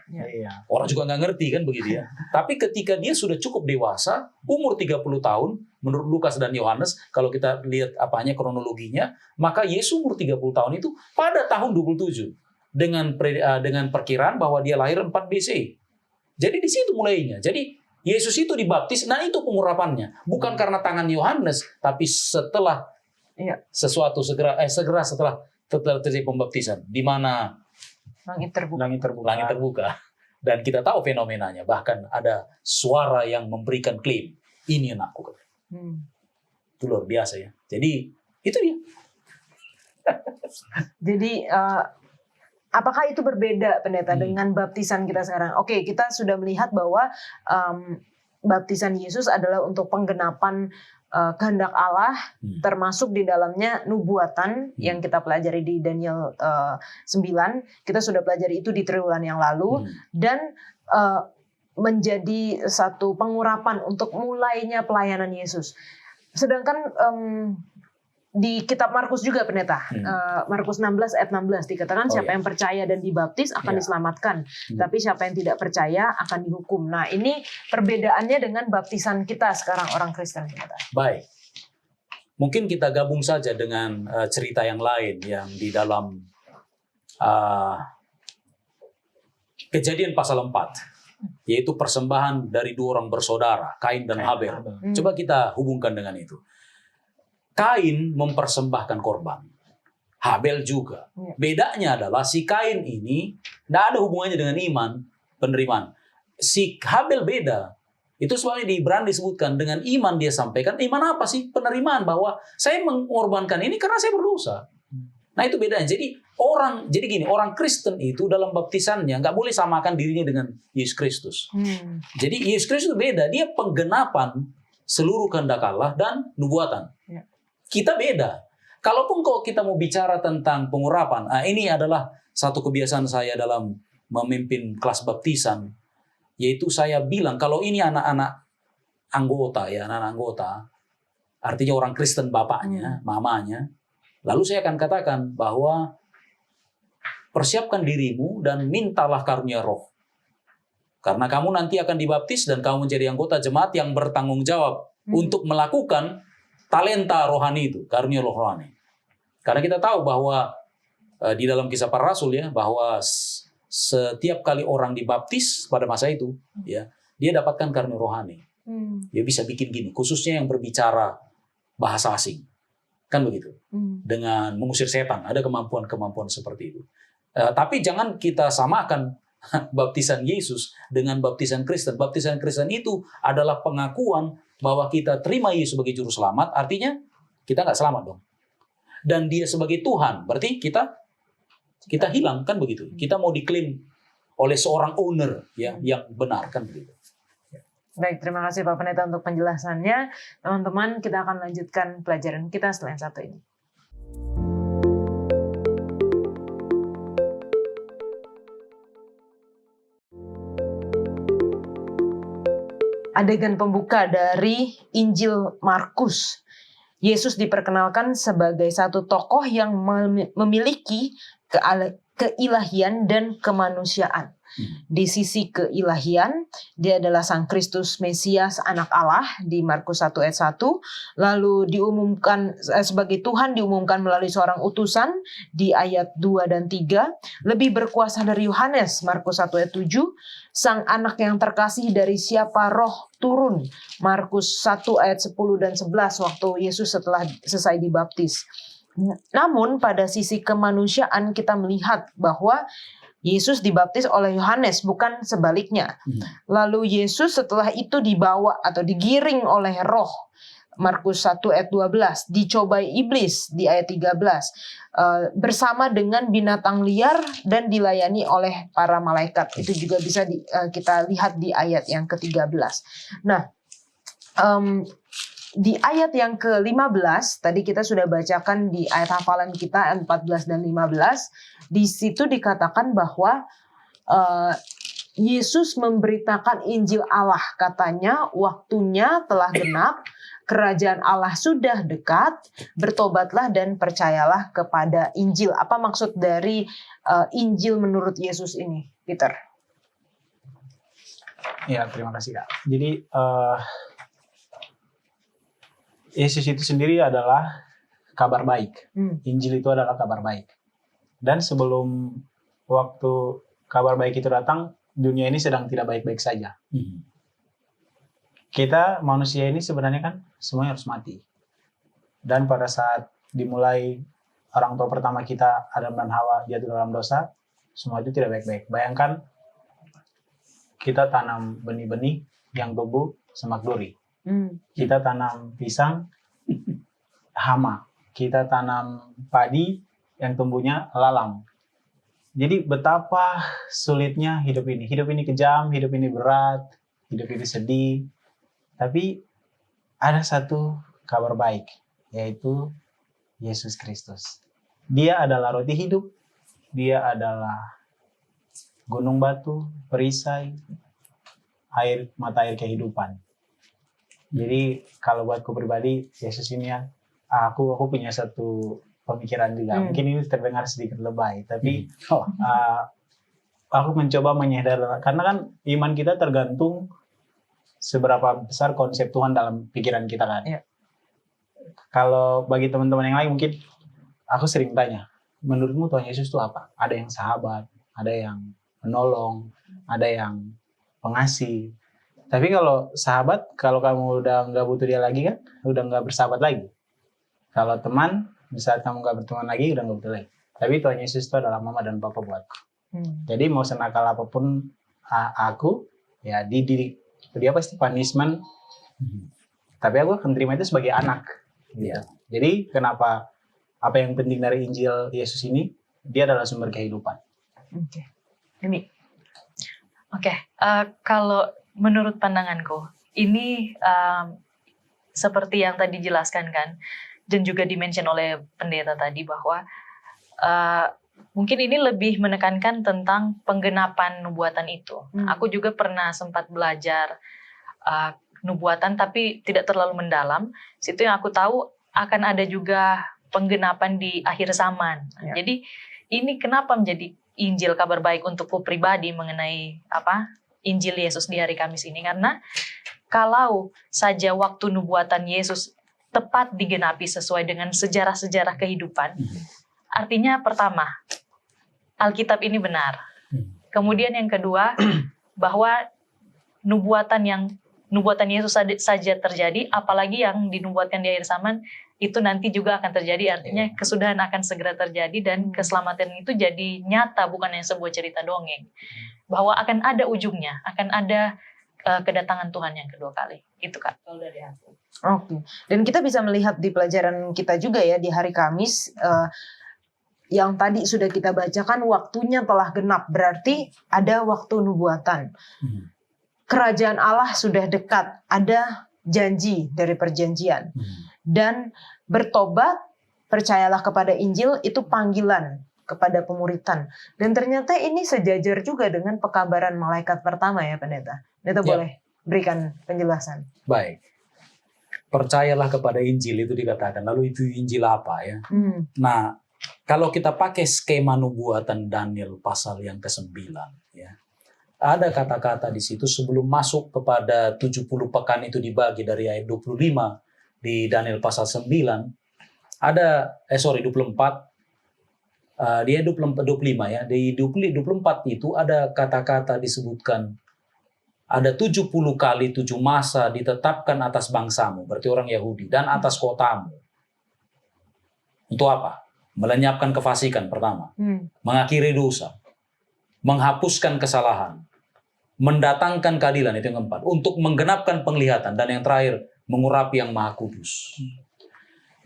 Speaker 2: Orang juga nggak ngerti kan begitu ya. Tapi ketika dia sudah cukup dewasa, umur 30 tahun, menurut Lukas dan Yohanes, kalau kita lihat kronologinya, maka Yesus umur 30 tahun itu pada tahun 27 dengan perkiraan bahwa dia lahir 4 BC. Jadi di situ mulainya. Jadi Yesus itu dibaptis, nah itu pengurapannya, bukan karena tangan Yohanes, tapi setelah sesuatu segera setelah terjadi pembaptisan, di mana
Speaker 1: langit
Speaker 2: terbuka, dan kita tahu fenomenanya, bahkan ada suara yang memberikan klaim, ini anakku. Itu luar biasa ya. Jadi itu dia.
Speaker 1: Jadi apakah itu berbeda, Pendeta, dengan baptisan kita sekarang? Oke, kita sudah melihat bahwa baptisan Yesus adalah untuk penggenapan kehendak Allah, termasuk di dalamnya nubuatan yang kita pelajari di Daniel 9. Kita sudah pelajari itu di triwulan yang lalu, dan menjadi satu pengurapan untuk mulainya pelayanan Yesus. Sedangkan di kitab Markus juga pendeta. Markus 16 ayat 16 dikatakan siapa yang percaya dan dibaptis akan diselamatkan. Tapi siapa yang tidak percaya akan dihukum. Nah, ini perbedaannya dengan baptisan kita sekarang orang Kristen, pendeta.
Speaker 2: Baik. Mungkin kita gabung saja dengan cerita yang lain yang di dalam Kejadian pasal 4. Yaitu persembahan dari 2 orang bersaudara, Kain dan Habel. Coba kita hubungkan dengan itu. Kain mempersembahkan korban. Habel juga. Bedanya adalah si Kain ini tidak ada hubungannya dengan iman, penerimaan. Si Habel beda. Itu sebabnya di Ibrani disebutkan dengan iman dia sampaikan. Iman apa sih? Penerimaan bahwa saya mengorbankan ini karena saya berdosa. Nah itu bedanya. Jadi orang Kristen itu dalam baptisannya nggak boleh samakan dirinya dengan Yesus Kristus. Jadi Yesus Kristus itu beda. Dia penggenapan seluruh kehendak Allah dan nubuatan. Kita beda. Kalaupun kalau kita mau bicara tentang pengurapan, ini adalah satu kebiasaan saya dalam memimpin kelas baptisan, yaitu saya bilang kalau ini anak-anak anggota, artinya orang Kristen bapaknya, mamanya, lalu saya akan katakan bahwa persiapkan dirimu dan mintalah karunia roh. Karena kamu nanti akan dibaptis dan kamu menjadi anggota jemaat yang bertanggung jawab untuk melakukan talenta rohani itu, karunia rohani. Karena kita tahu bahwa di dalam Kisah Para Rasul ya, bahwa setiap kali orang dibaptis pada masa itu, ya, dia dapatkan karunia rohani. Dia bisa bikin gini, khususnya yang berbicara bahasa asing. Kan begitu. Dengan mengusir setan, ada kemampuan-kemampuan seperti itu. Tapi jangan kita samakan baptisan Yesus dengan baptisan Kristen. Baptisan Kristen itu adalah pengakuan bahwa kita terima Yesus sebagai juru selamat, artinya kita nggak selamat dong. Dan dia sebagai Tuhan, berarti kita hilang, kan begitu. Kita mau diklaim oleh seorang owner ya, yang benar, kan begitu.
Speaker 1: Baik, terima kasih Pak Pendeta untuk penjelasannya. Teman-teman, kita akan lanjutkan pelajaran kita setelah yang satu ini. Adegan pembuka dari Injil Markus. Yesus diperkenalkan sebagai satu tokoh yang memiliki keilahian dan kemanusiaan. Di sisi keilahian, dia adalah Sang Kristus Mesias, anak Allah di Markus 1 ayat 1. Lalu diumumkan sebagai Tuhan diumumkan melalui seorang utusan di ayat 2 dan 3. Lebih berkuasa dari Yohanes, Markus 1 ayat 7. Sang anak yang terkasih dari siapa roh turun, Markus 1 ayat 10 dan 11 waktu Yesus setelah selesai dibaptis. Namun pada sisi kemanusiaan kita melihat bahwa Yesus dibaptis oleh Yohanes, bukan sebaliknya. Lalu Yesus setelah itu dibawa atau digiring oleh roh. Markus 1 ayat 12. Dicobai iblis di ayat 13. Bersama dengan binatang liar dan dilayani oleh para malaikat. Itu juga bisa kita lihat di ayat yang ke-13. Nah, di ayat yang ke-15, tadi kita sudah bacakan di ayat hafalan kita 14 dan 15, di situ dikatakan bahwa Yesus memberitakan Injil Allah, katanya waktunya telah genap, kerajaan Allah sudah dekat, bertobatlah dan percayalah kepada Injil. Apa maksud dari Injil menurut Yesus ini, Peter?
Speaker 4: Ya, terima kasih Kak. Jadi Yesus itu sendiri adalah kabar baik. Injil itu adalah kabar baik. Dan sebelum waktu kabar baik itu datang, dunia ini sedang tidak baik-baik saja. Kita manusia ini sebenarnya kan semuanya harus mati. Dan pada saat dimulai orang tua pertama kita, Adam dan Hawa, jatuh dalam dosa, semua itu tidak baik-baik. Bayangkan kita tanam benih-benih yang tumbuh semak duri. Kita tanam pisang, hama. Kita tanam padi yang tumbuhnya lalang. Jadi betapa sulitnya hidup ini. Hidup ini kejam, hidup ini berat, hidup ini sedih. Tapi ada satu kabar baik, yaitu Yesus Kristus. Dia adalah roti hidup, dia adalah gunung batu, perisai, mata air kehidupan. Jadi kalau buatku pribadi, Yesus ini ya aku punya satu pemikiran juga. Mungkin ini terdengar sedikit lebay, tapi aku mencoba menyadari, karena kan iman kita tergantung seberapa besar konsep Tuhan dalam pikiran kita kan.
Speaker 1: Iya.
Speaker 4: Kalau bagi teman-teman yang lain mungkin aku sering tanya, menurutmu Tuhan Yesus itu apa? Ada yang sahabat, ada yang penolong, ada yang pengasih. Tapi kalau sahabat, kalau kamu udah nggak butuh dia lagi kan, udah nggak bersahabat lagi. Kalau teman, di saat kamu nggak berteman lagi, udah nggak butuh lagi. Tapi Tuhan Yesus itu adalah mama dan papa buatku. Jadi mau senakal apapun aku, ya dia pasti punishment. Tapi aku akan terima itu sebagai anak. Gitu. Jadi kenapa apa yang penting dari Injil Yesus ini, dia adalah sumber kehidupan.
Speaker 1: Oke. Ini.
Speaker 3: Oke, kalau menurut pandanganku, ini seperti yang tadi dijelaskan kan, dan juga dimention oleh pendeta tadi bahwa mungkin ini lebih menekankan tentang penggenapan nubuatan itu. Aku juga pernah sempat belajar nubuatan tapi tidak terlalu mendalam. Situ yang aku tahu akan ada juga penggenapan di akhir zaman.
Speaker 1: Ya.
Speaker 3: Jadi ini kenapa menjadi Injil kabar baik untukku pribadi mengenai Injil Yesus di hari Kamis ini, karena kalau saja waktu nubuatan Yesus tepat digenapi sesuai dengan sejarah-sejarah kehidupan, artinya pertama, Alkitab ini benar. Kemudian yang kedua, bahwa nubuatan Yesus saja terjadi, apalagi yang dinubuatkan di akhir zaman, itu nanti juga akan terjadi, artinya kesudahan akan segera terjadi dan keselamatan itu jadi nyata, bukan hanya sebuah cerita dongeng. Bahwa akan ada ujungnya, akan ada kedatangan Tuhan yang kedua kali. Itu Kak, kalau dari aku.
Speaker 1: Oke. Dan kita bisa melihat di pelajaran kita juga ya di hari Kamis, yang tadi sudah kita bacakan, waktunya telah genap, berarti ada waktu nubuatan. Kerajaan Allah sudah dekat, ada janji dari perjanjian. Dan bertobat, percayalah kepada Injil, itu panggilan kepada pemuritan. Dan ternyata ini sejajar juga dengan pekabaran malaikat pertama ya Pendeta. Pendeta boleh berikan penjelasan.
Speaker 2: Baik. Percayalah kepada Injil itu dikatakan. Lalu itu Injil apa ya? Nah, kalau kita pakai skema nubuatan Daniel pasal yang ke-9 ya. Ada kata-kata di situ sebelum masuk kepada 70 pekan itu dibagi dari ayat 25 di Daniel pasal 9. Ada 24 di ayat 25 ya. Di 24 itu ada kata-kata disebutkan ada 70 kali 7 masa ditetapkan atas bangsamu, berarti orang Yahudi, dan atas kotamu. Untuk apa? Melenyapkan kefasikan pertama, mengakhiri dosa, menghapuskan kesalahan, mendatangkan keadilan, itu yang keempat, untuk menggenapkan penglihatan, dan yang terakhir, mengurapi yang Maha Kudus.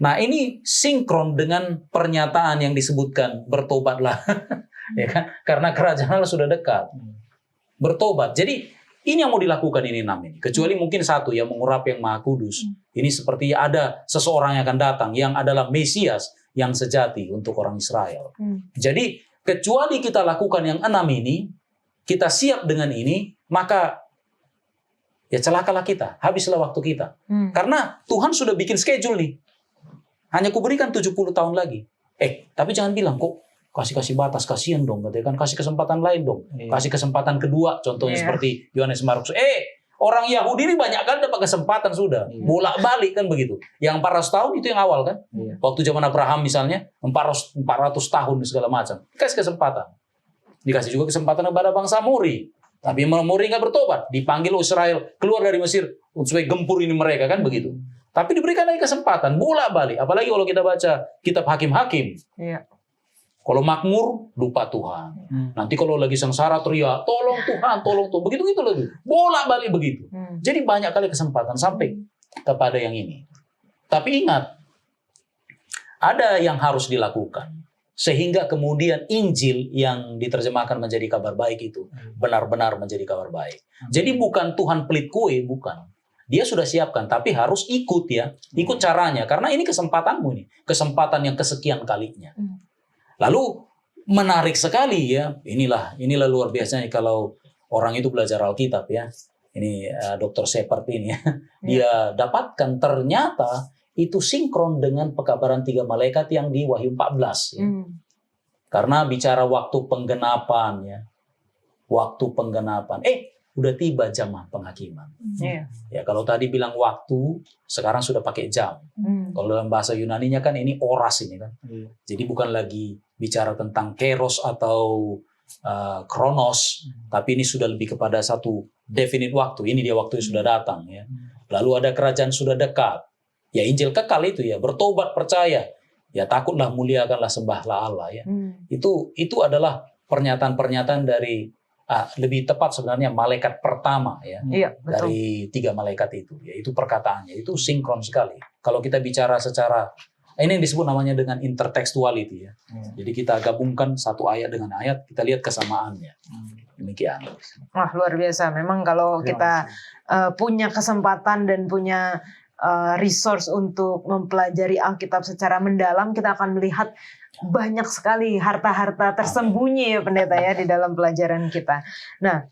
Speaker 2: Nah, ini sinkron dengan pernyataan yang disebutkan bertobatlah, ya kan? Karena kerajaan Allah sudah dekat. Bertobat. Jadi ini yang mau dilakukan ini 6 ini. Kecuali mungkin satu yang mengurapi yang Maha Kudus. Ini seperti ada seseorang yang akan datang yang adalah Mesias yang sejati untuk orang Israel. Jadi kecuali kita lakukan yang 6 ini, kita siap dengan ini, maka ya celakalah kita, habislah waktu kita. Karena Tuhan sudah bikin schedule nih. Hanya kuberikan 70 tahun lagi. Tapi jangan bilang kok kasih batas, kasihan dong, katanya kan kasih kesempatan lain dong. Kasih kesempatan kedua, contohnya seperti Yohanes Markus. Orang Yahudi ini banyak kan dapat kesempatan sudah. Bolak-balik kan begitu. Yang 400 tahun itu yang awal kan. Waktu zaman Abraham misalnya, 400 tahun segala macam. Kasih kesempatan. Dikasih juga kesempatan kepada bangsa Amori. Tapi Amori nggak bertobat. Dipanggil Israel keluar dari Mesir supaya gempur ini mereka kan begitu. Tapi diberikan lagi kesempatan, bolak-balik. Apalagi kalau kita baca kitab Hakim-Hakim. Kalau makmur, lupa Tuhan. Nanti kalau lagi sengsara teriak, tolong Tuhan, tolong Tuhan. Begitu-gitu lagi. Bolak-balik begitu. Jadi banyak kali kesempatan sampai kepada yang ini. Tapi ingat, ada yang harus dilakukan. Sehingga kemudian Injil yang diterjemahkan menjadi kabar baik itu benar-benar menjadi kabar baik. Jadi bukan Tuhan pelit kue, bukan. Dia sudah siapkan, tapi harus ikut ya. Ikut caranya, karena ini kesempatanmu nih. Kesempatan yang kesekian kalinya. Lalu menarik sekali ya. Inilah luar biasanya kalau orang itu belajar Alkitab ya. Ini Dr. Shepard ini ya. Dia dapatkan ternyata itu sinkron dengan pekabaran 3 malaikat yang di Wahyu 14. Ya. Karena bicara waktu penggenapan, ya. Waktu penggenapan. Udah tiba jam penghakiman. Ya, kalau tadi bilang waktu, sekarang sudah pakai jam. Kalau dalam bahasa Yunaninya kan ini oras ini kan. Jadi bukan lagi bicara tentang keros atau kronos, tapi ini sudah lebih kepada satu definite waktu. Ini dia waktu yang sudah datang. Ya. Lalu ada kerajaan sudah dekat. Ya Injil kekal itu ya, bertobat percaya. Ya takutlah, muliakanlah, sembahlah Allah ya. Itu adalah pernyataan-pernyataan dari lebih tepat sebenarnya malaikat pertama ya.
Speaker 1: Iya, betul.
Speaker 2: Dari 3 malaikat itu. Ya itu perkataannya, itu sinkron sekali. Kalau kita bicara secara ini yang disebut namanya dengan intertextuality ya. Jadi kita gabungkan satu ayat dengan ayat, kita lihat kesamaannya. Demikian.
Speaker 1: Wah, luar biasa. Memang kalau kita punya kesempatan dan punya resource untuk mempelajari Alkitab secara mendalam, kita akan melihat banyak sekali harta-harta tersembunyi ya pendeta ya di dalam pelajaran kita. Nah,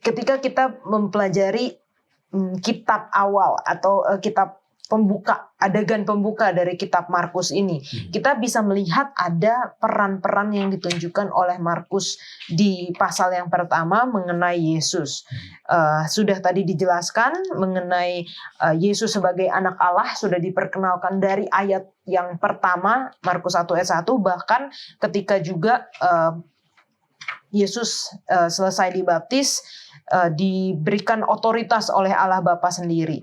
Speaker 1: ketika kita mempelajari kitab awal atau kitab pembuka, adegan pembuka dari kitab Markus ini, kita bisa melihat ada peran-peran yang ditunjukkan oleh Markus di pasal yang pertama mengenai Yesus. Sudah tadi dijelaskan mengenai Yesus sebagai anak Allah, sudah diperkenalkan dari ayat yang pertama, Markus 1 ayat 1, bahkan ketika juga Yesus selesai dibaptis, diberikan otoritas oleh Allah Bapa sendiri.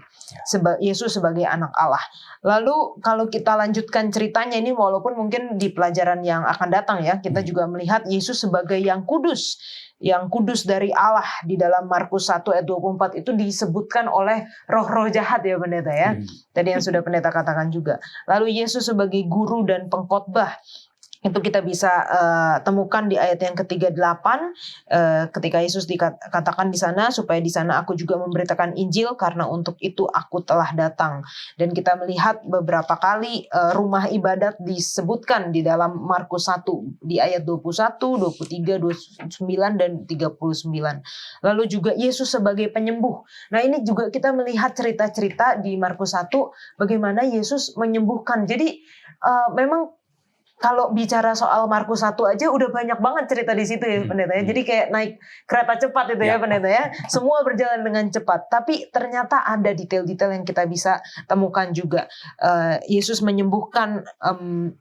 Speaker 1: Yesus sebagai anak Allah. Lalu kalau kita lanjutkan ceritanya ini, walaupun mungkin di pelajaran yang akan datang ya, kita juga melihat Yesus sebagai yang kudus dari Allah. Di dalam Markus 1 ayat 24 itu disebutkan oleh roh-roh jahat ya pendeta ya. Tadi yang sudah pendeta katakan juga. Lalu Yesus sebagai guru dan pengkhotbah, itu kita bisa temukan di ayat yang ke-38 ketika Yesus dikatakan di sana, supaya di sana aku juga memberitakan Injil, karena untuk itu aku telah datang. Dan kita melihat beberapa kali rumah ibadat disebutkan di dalam Markus 1 di ayat 21, 23, 29 dan 39. Lalu juga Yesus sebagai penyembuh. Nah, ini juga kita melihat cerita-cerita di Markus 1 bagaimana Yesus menyembuhkan. Jadi memang kalau bicara soal Markus 1 aja udah banyak banget cerita di situ ya pendeta ya. Jadi kayak naik kereta cepat itu ya pendeta ya. Semua berjalan dengan cepat. Tapi ternyata ada detail-detail yang kita bisa temukan juga. Yesus menyembuhkan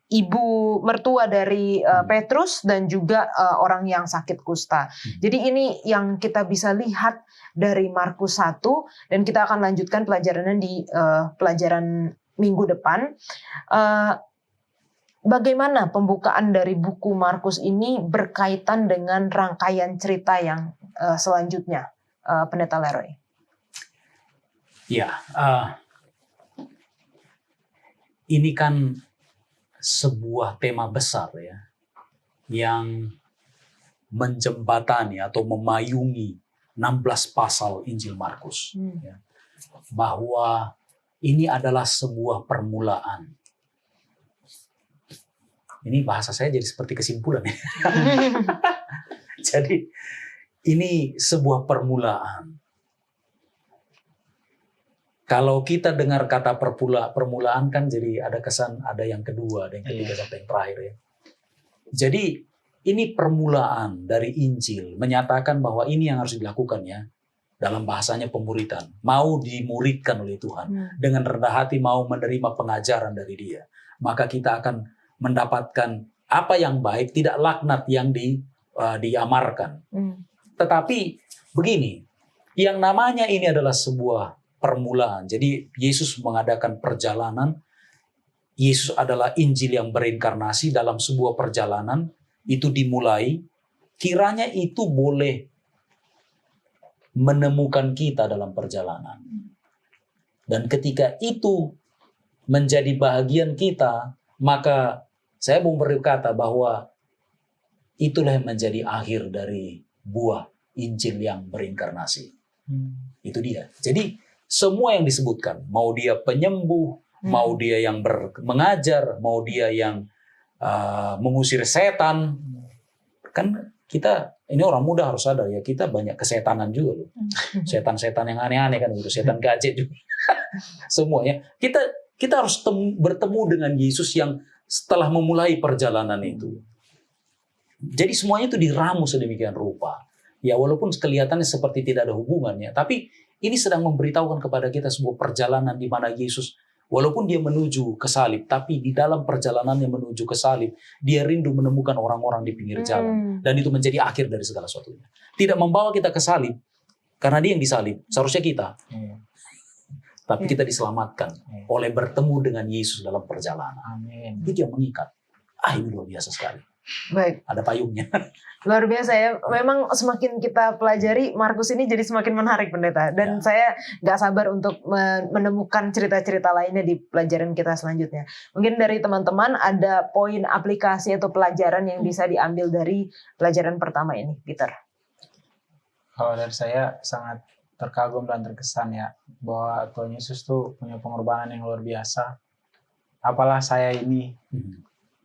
Speaker 1: ibu mertua dari Petrus dan juga orang yang sakit kusta. Jadi ini yang kita bisa lihat dari Markus 1, dan kita akan lanjutkan pelajarannya di pelajaran minggu depan. Bagaimana pembukaan dari buku Markus ini berkaitan dengan rangkaian cerita yang selanjutnya, Pendeta Leroy?
Speaker 2: Ya, ini kan sebuah tema besar ya, yang menjembatani atau memayungi 16 pasal Injil Markus. Ya. Bahwa ini adalah sebuah permulaan. Ini bahasa saya jadi seperti kesimpulan. Jadi ini sebuah permulaan. Kalau kita dengar kata permulaan kan jadi ada kesan ada yang kedua, ada yang ketiga sampai yang terakhir ya. Jadi ini permulaan dari Injil menyatakan bahwa ini yang harus dilakukan ya. Dalam bahasanya pemuritan. Mau dimuridkan oleh Tuhan. Dengan rendah hati mau menerima pengajaran dari Dia. Maka kita akan mendapatkan apa yang baik, tidak laknat yang diamarkan. Tetapi begini, yang namanya ini adalah sebuah permulaan. Jadi Yesus mengadakan perjalanan. Yesus adalah Injil yang berinkarnasi dalam sebuah perjalanan. Itu dimulai. Kiranya itu boleh menemukan kita dalam perjalanan. Dan ketika itu menjadi bahagian kita, maka saya mau berkata bahwa itulah yang menjadi akhir dari buah Injil yang berinkarnasi. Itu dia. Jadi semua yang disebutkan, mau dia penyembuh, mau dia yang mengajar, mau dia yang mengusir setan, kan kita ini orang muda harus sadar ya, kita banyak kesetanan juga loh. Setan-setan yang aneh-aneh kan gitu, setan gadget juga. Semua ya. Kita harus bertemu dengan Yesus yang setelah memulai perjalanan itu. Jadi semuanya itu diramu sedemikian rupa. Ya walaupun kelihatannya seperti tidak ada hubungannya, tapi ini sedang memberitahukan kepada kita sebuah perjalanan di mana Yesus, walaupun dia menuju ke salib, tapi di dalam perjalanannya menuju ke salib, dia rindu menemukan orang-orang di pinggir jalan. Dan itu menjadi akhir dari segala sesuatunya. Tidak membawa kita ke salib, karena dia yang disalib, seharusnya kita. Tapi kita diselamatkan oleh bertemu dengan Yesus dalam perjalanan.
Speaker 4: Amin.
Speaker 2: Itu yang mengikat. Ini luar biasa sekali.
Speaker 1: Baik,
Speaker 2: Ada payungnya.
Speaker 1: luar biasa ya. Memang semakin kita pelajari Markus ini jadi semakin menarik, Pendeta. Dan saya nggak sabar untuk menemukan cerita-cerita lainnya di pelajaran kita selanjutnya. Mungkin dari teman-teman ada poin aplikasi atau pelajaran yang bisa diambil dari pelajaran pertama ini, Peter.
Speaker 4: Kalau dari saya sangat terkagum dan terkesan ya bahwa Tuhan Yesus tuh punya pengorbanan yang luar biasa. Apalah saya ini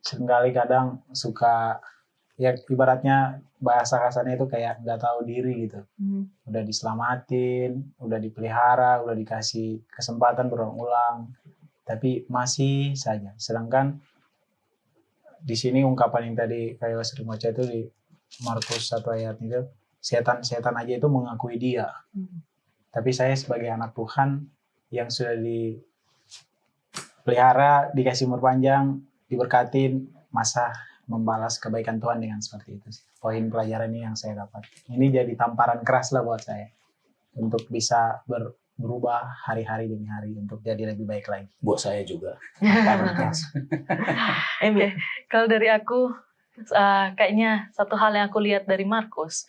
Speaker 4: seringkali kadang suka ya ibaratnya bahasa kasarnya itu kayak nggak tahu diri gitu. Udah diselamatin, udah dipelihara, udah dikasih kesempatan berulang-ulang, tapi masih saja. Sedangkan di sini ungkapan yang tadi kayak sering baca itu di Markus 1 ayat itu, setan aja itu mengakui dia. Tapi saya sebagai anak Tuhan yang sudah dipelihara, dikasih umur panjang, diberkatin, masa membalas kebaikan Tuhan dengan seperti itu. Poin pelajaran ini yang saya dapat. Ini jadi tamparan keras lah buat saya untuk bisa berubah hari-hari demi hari untuk jadi lebih baik lagi.
Speaker 2: Buat saya juga.
Speaker 3: Kalau dari aku, kayaknya satu hal yang aku lihat dari Markus,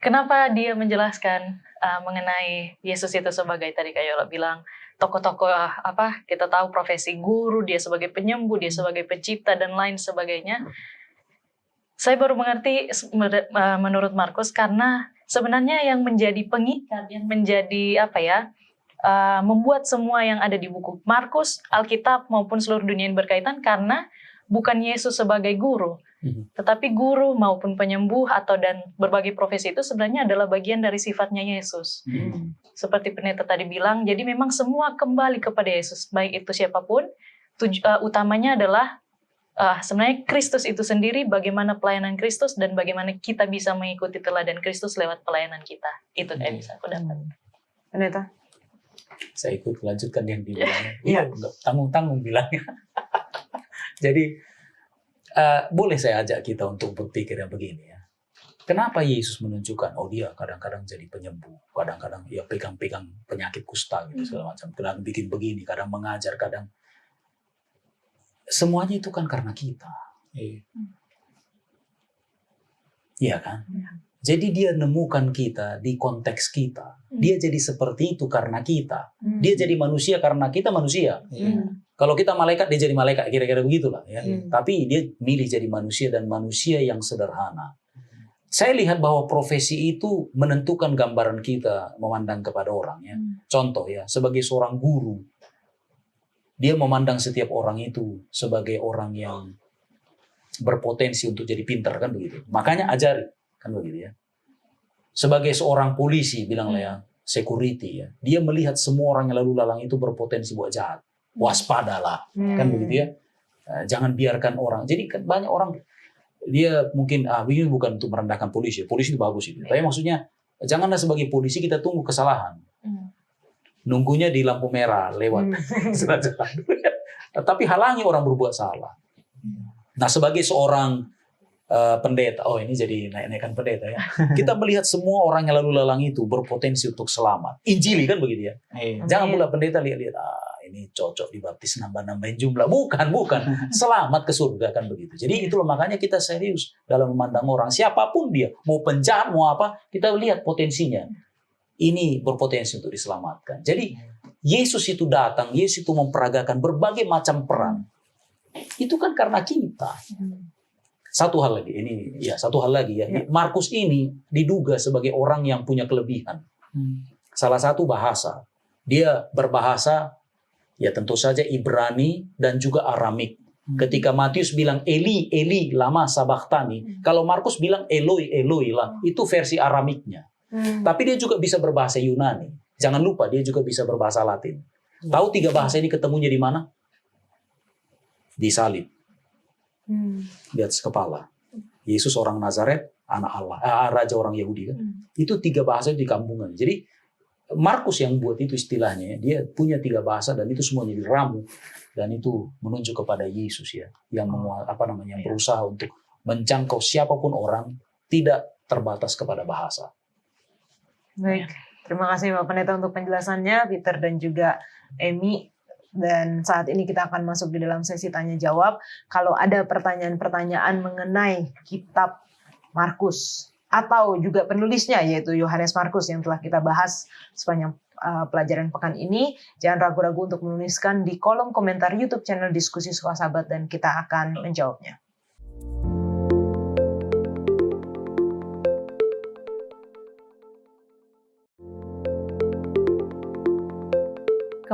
Speaker 3: kenapa dia menjelaskan mengenai Yesus itu sebagai tadi kayak Yola bilang, tokoh-tokoh kita tahu profesi guru, dia sebagai penyembuh, dia sebagai pencipta dan lain sebagainya. Saya baru mengerti menurut Markus karena sebenarnya yang menjadi pengikat, yang menjadi membuat semua yang ada di buku Markus, Alkitab maupun seluruh dunia yang berkaitan karena bukan Yesus sebagai guru, tetapi guru maupun penyembuh dan berbagai profesi itu sebenarnya adalah bagian dari sifatnya Yesus. Seperti pendeta tadi bilang, jadi memang semua kembali kepada Yesus, baik itu siapapun. Utamanya adalah sebenarnya Kristus itu sendiri, bagaimana pelayanan Kristus dan bagaimana kita bisa mengikuti teladan Kristus lewat pelayanan kita. Itu yang bisa aku dapat.
Speaker 1: Pendeta?
Speaker 2: Saya ikut lanjutkan yang dibilangnya. Iya, tanggung-tanggung bilangnya. Jadi boleh saya ajak kita untuk berpikir yang begini ya. Kenapa Yesus menunjukkan, dia kadang-kadang jadi penyembuh, kadang-kadang dia pegang-pegang penyakit kusta gitu segala macam, kadang bikin begini, kadang mengajar, kadang semuanya itu kan karena kita. Iya kan? Jadi dia nemukan kita di konteks kita. Dia jadi seperti itu karena kita. Dia jadi manusia karena kita manusia. Kalau kita malaikat, dia jadi malaikat, kira-kira begitulah ya. Tapi dia milih jadi manusia dan manusia yang sederhana. Saya lihat bahwa profesi itu menentukan gambaran kita memandang kepada orang ya. Contoh ya, sebagai seorang guru, dia memandang setiap orang itu sebagai orang yang berpotensi untuk jadi pintar kan begitu. Makanya ajari kan begitu ya. Sebagai seorang polisi bilanglah ya, security ya, dia melihat semua orang yang lalu lalang itu berpotensi buat jahat. Waspadalah kan begitu ya. Jangan biarkan orang. Jadi kan banyak orang dia mungkin ini bukan untuk merendahkan polisi. Polisi itu bagus itu. Tapi maksudnya janganlah sebagai polisi kita tunggu kesalahan. Nunggunya di lampu merah lewat. Tapi halangi orang berbuat salah. Nah, sebagai seorang pendeta, ini jadi naik-naikan pendeta ya. Kita melihat semua orang yang lalu lalang itu berpotensi untuk selamat. Injili kan begitu ya. Jangan pula pendeta lihat-lihat, ini cocok dibaptis nambah-nambahin jumlah. Bukan. Selamat ke surga kan begitu. Jadi itulah makanya kita serius dalam memandang orang. Siapapun dia, mau penjahat, mau apa, kita lihat potensinya. Ini berpotensi untuk diselamatkan. Jadi Yesus itu datang, Yesus itu memperagakan berbagai macam peran. Itu kan karena kita. Satu hal lagi ya. Markus ini diduga sebagai orang yang punya kelebihan. Salah satu bahasa. Dia berbahasa ya tentu saja Ibrani dan juga Aramik. Ketika Matius bilang Eli, Eli, lama sabachthani. Kalau Markus bilang Eloi, Eloi lah. Itu versi Aramiknya. Tapi dia juga bisa berbahasa Yunani. Jangan lupa dia juga bisa berbahasa Latin. Tahu 3 bahasa ini ketemunya di mana? Di salib, di atas kepala. Yesus orang Nazaret, anak Allah, raja orang Yahudi kan. Itu 3 bahasa di kampungan. Jadi Markus yang buat itu istilahnya, dia punya 3 bahasa dan itu semuanya diramu dan itu menunjuk kepada Yesus ya, yang yang berusaha untuk menjangkau siapapun orang, tidak terbatas kepada bahasa.
Speaker 1: Baik, terima kasih Pak Pendeta untuk penjelasannya, Peter dan juga Emi. Dan saat ini kita akan masuk di dalam sesi tanya jawab. Kalau ada pertanyaan-pertanyaan mengenai kitab Markus atau juga penulisnya yaitu Yohanes Markus yang telah kita bahas sepanjang pelajaran pekan ini, jangan ragu-ragu untuk menuliskan di kolom komentar YouTube channel Diskusi Sekolah Sahabat dan kita akan menjawabnya.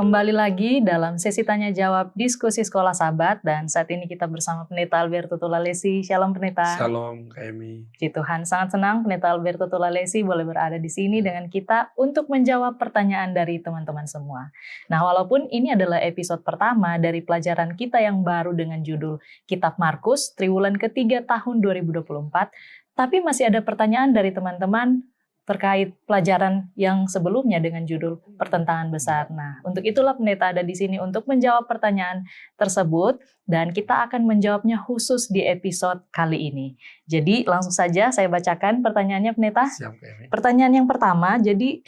Speaker 3: Kembali lagi dalam sesi tanya jawab Diskusi Sekolah Sahabat dan saat ini kita bersama Pendeta Alberto Tulalesi. Shalom Pendeta.
Speaker 6: Shalom Kak Emi.
Speaker 3: Puji Tuhan, sangat senang Pendeta Alberto Tulalesi boleh berada di sini dengan kita untuk menjawab pertanyaan dari teman-teman semua. Nah, walaupun ini adalah episode pertama dari pelajaran kita yang baru dengan judul Kitab Markus, Triwulan ketiga tahun 2024, tapi masih ada pertanyaan dari teman-teman terkait pelajaran yang sebelumnya dengan judul Pertentangan Besar. Nah, untuk itulah Pendeta ada di sini untuk menjawab pertanyaan tersebut dan kita akan menjawabnya khusus di episode kali ini. Jadi langsung saja saya bacakan pertanyaannya Pendeta.
Speaker 6: Siap Kak Emi.
Speaker 3: Pertanyaan yang pertama, jadi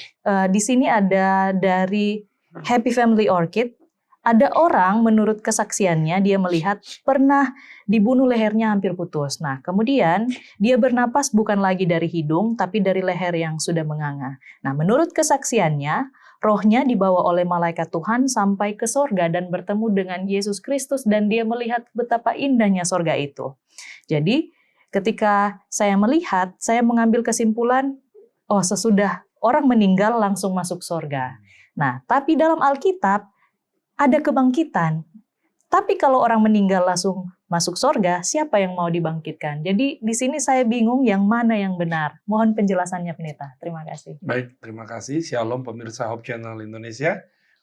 Speaker 3: di sini ada dari Happy Family Orchid. Ada orang menurut kesaksiannya dia melihat pernah dibunuh lehernya hampir putus. Nah, kemudian dia bernapas bukan lagi dari hidung tapi dari leher yang sudah menganga. Nah, menurut kesaksiannya, rohnya dibawa oleh malaikat Tuhan sampai ke sorga dan bertemu dengan Yesus Kristus dan dia melihat betapa indahnya sorga itu. Jadi, ketika saya melihat, saya mengambil kesimpulan, oh sesudah orang meninggal langsung masuk sorga. Nah, tapi dalam Alkitab, ada kebangkitan. Tapi kalau orang meninggal langsung masuk sorga, siapa yang mau dibangkitkan? Jadi di sini saya bingung yang mana yang benar. Mohon penjelasannya Pendeta. Terima kasih.
Speaker 6: Baik, terima kasih. Shalom pemirsa Hope Channel Indonesia.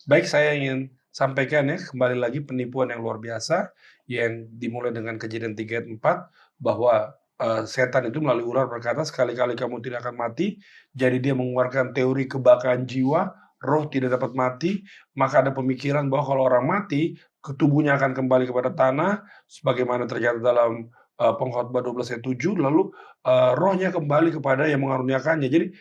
Speaker 6: Baik, saya ingin sampaikan ya, kembali lagi penipuan yang luar biasa yang dimulai dengan Kejadian 3 ayat 4 bahwa setan itu melalui ular berkata, sekali-kali kamu tidak akan mati. Jadi dia mengeluarkan teori kebakaran jiwa, roh tidak dapat mati, maka ada pemikiran bahwa kalau orang mati, tubuhnya akan kembali kepada tanah, sebagaimana tercatat dalam Pengkhotbah 12 ayat 7, lalu rohnya kembali kepada yang mengaruniakannya. Jadi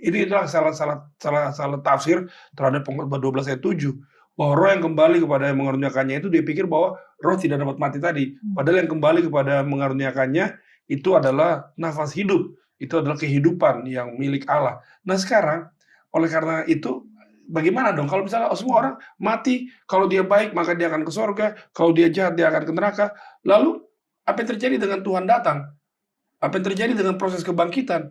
Speaker 6: ini adalah salah tafsir terhadap Pengkhotbah 12 ayat 7, bahwa roh yang kembali kepada yang mengaruniakannya itu dia pikir bahwa roh tidak dapat mati tadi. Padahal yang kembali kepada mengaruniakannya itu adalah nafas hidup, itu adalah kehidupan yang milik Allah. Nah sekarang, oleh karena itu, bagaimana dong kalau misalnya semua orang mati, kalau dia baik maka dia akan ke surga, kalau dia jahat dia akan ke neraka. Lalu apa yang terjadi dengan Tuhan datang? Apa yang terjadi dengan proses kebangkitan?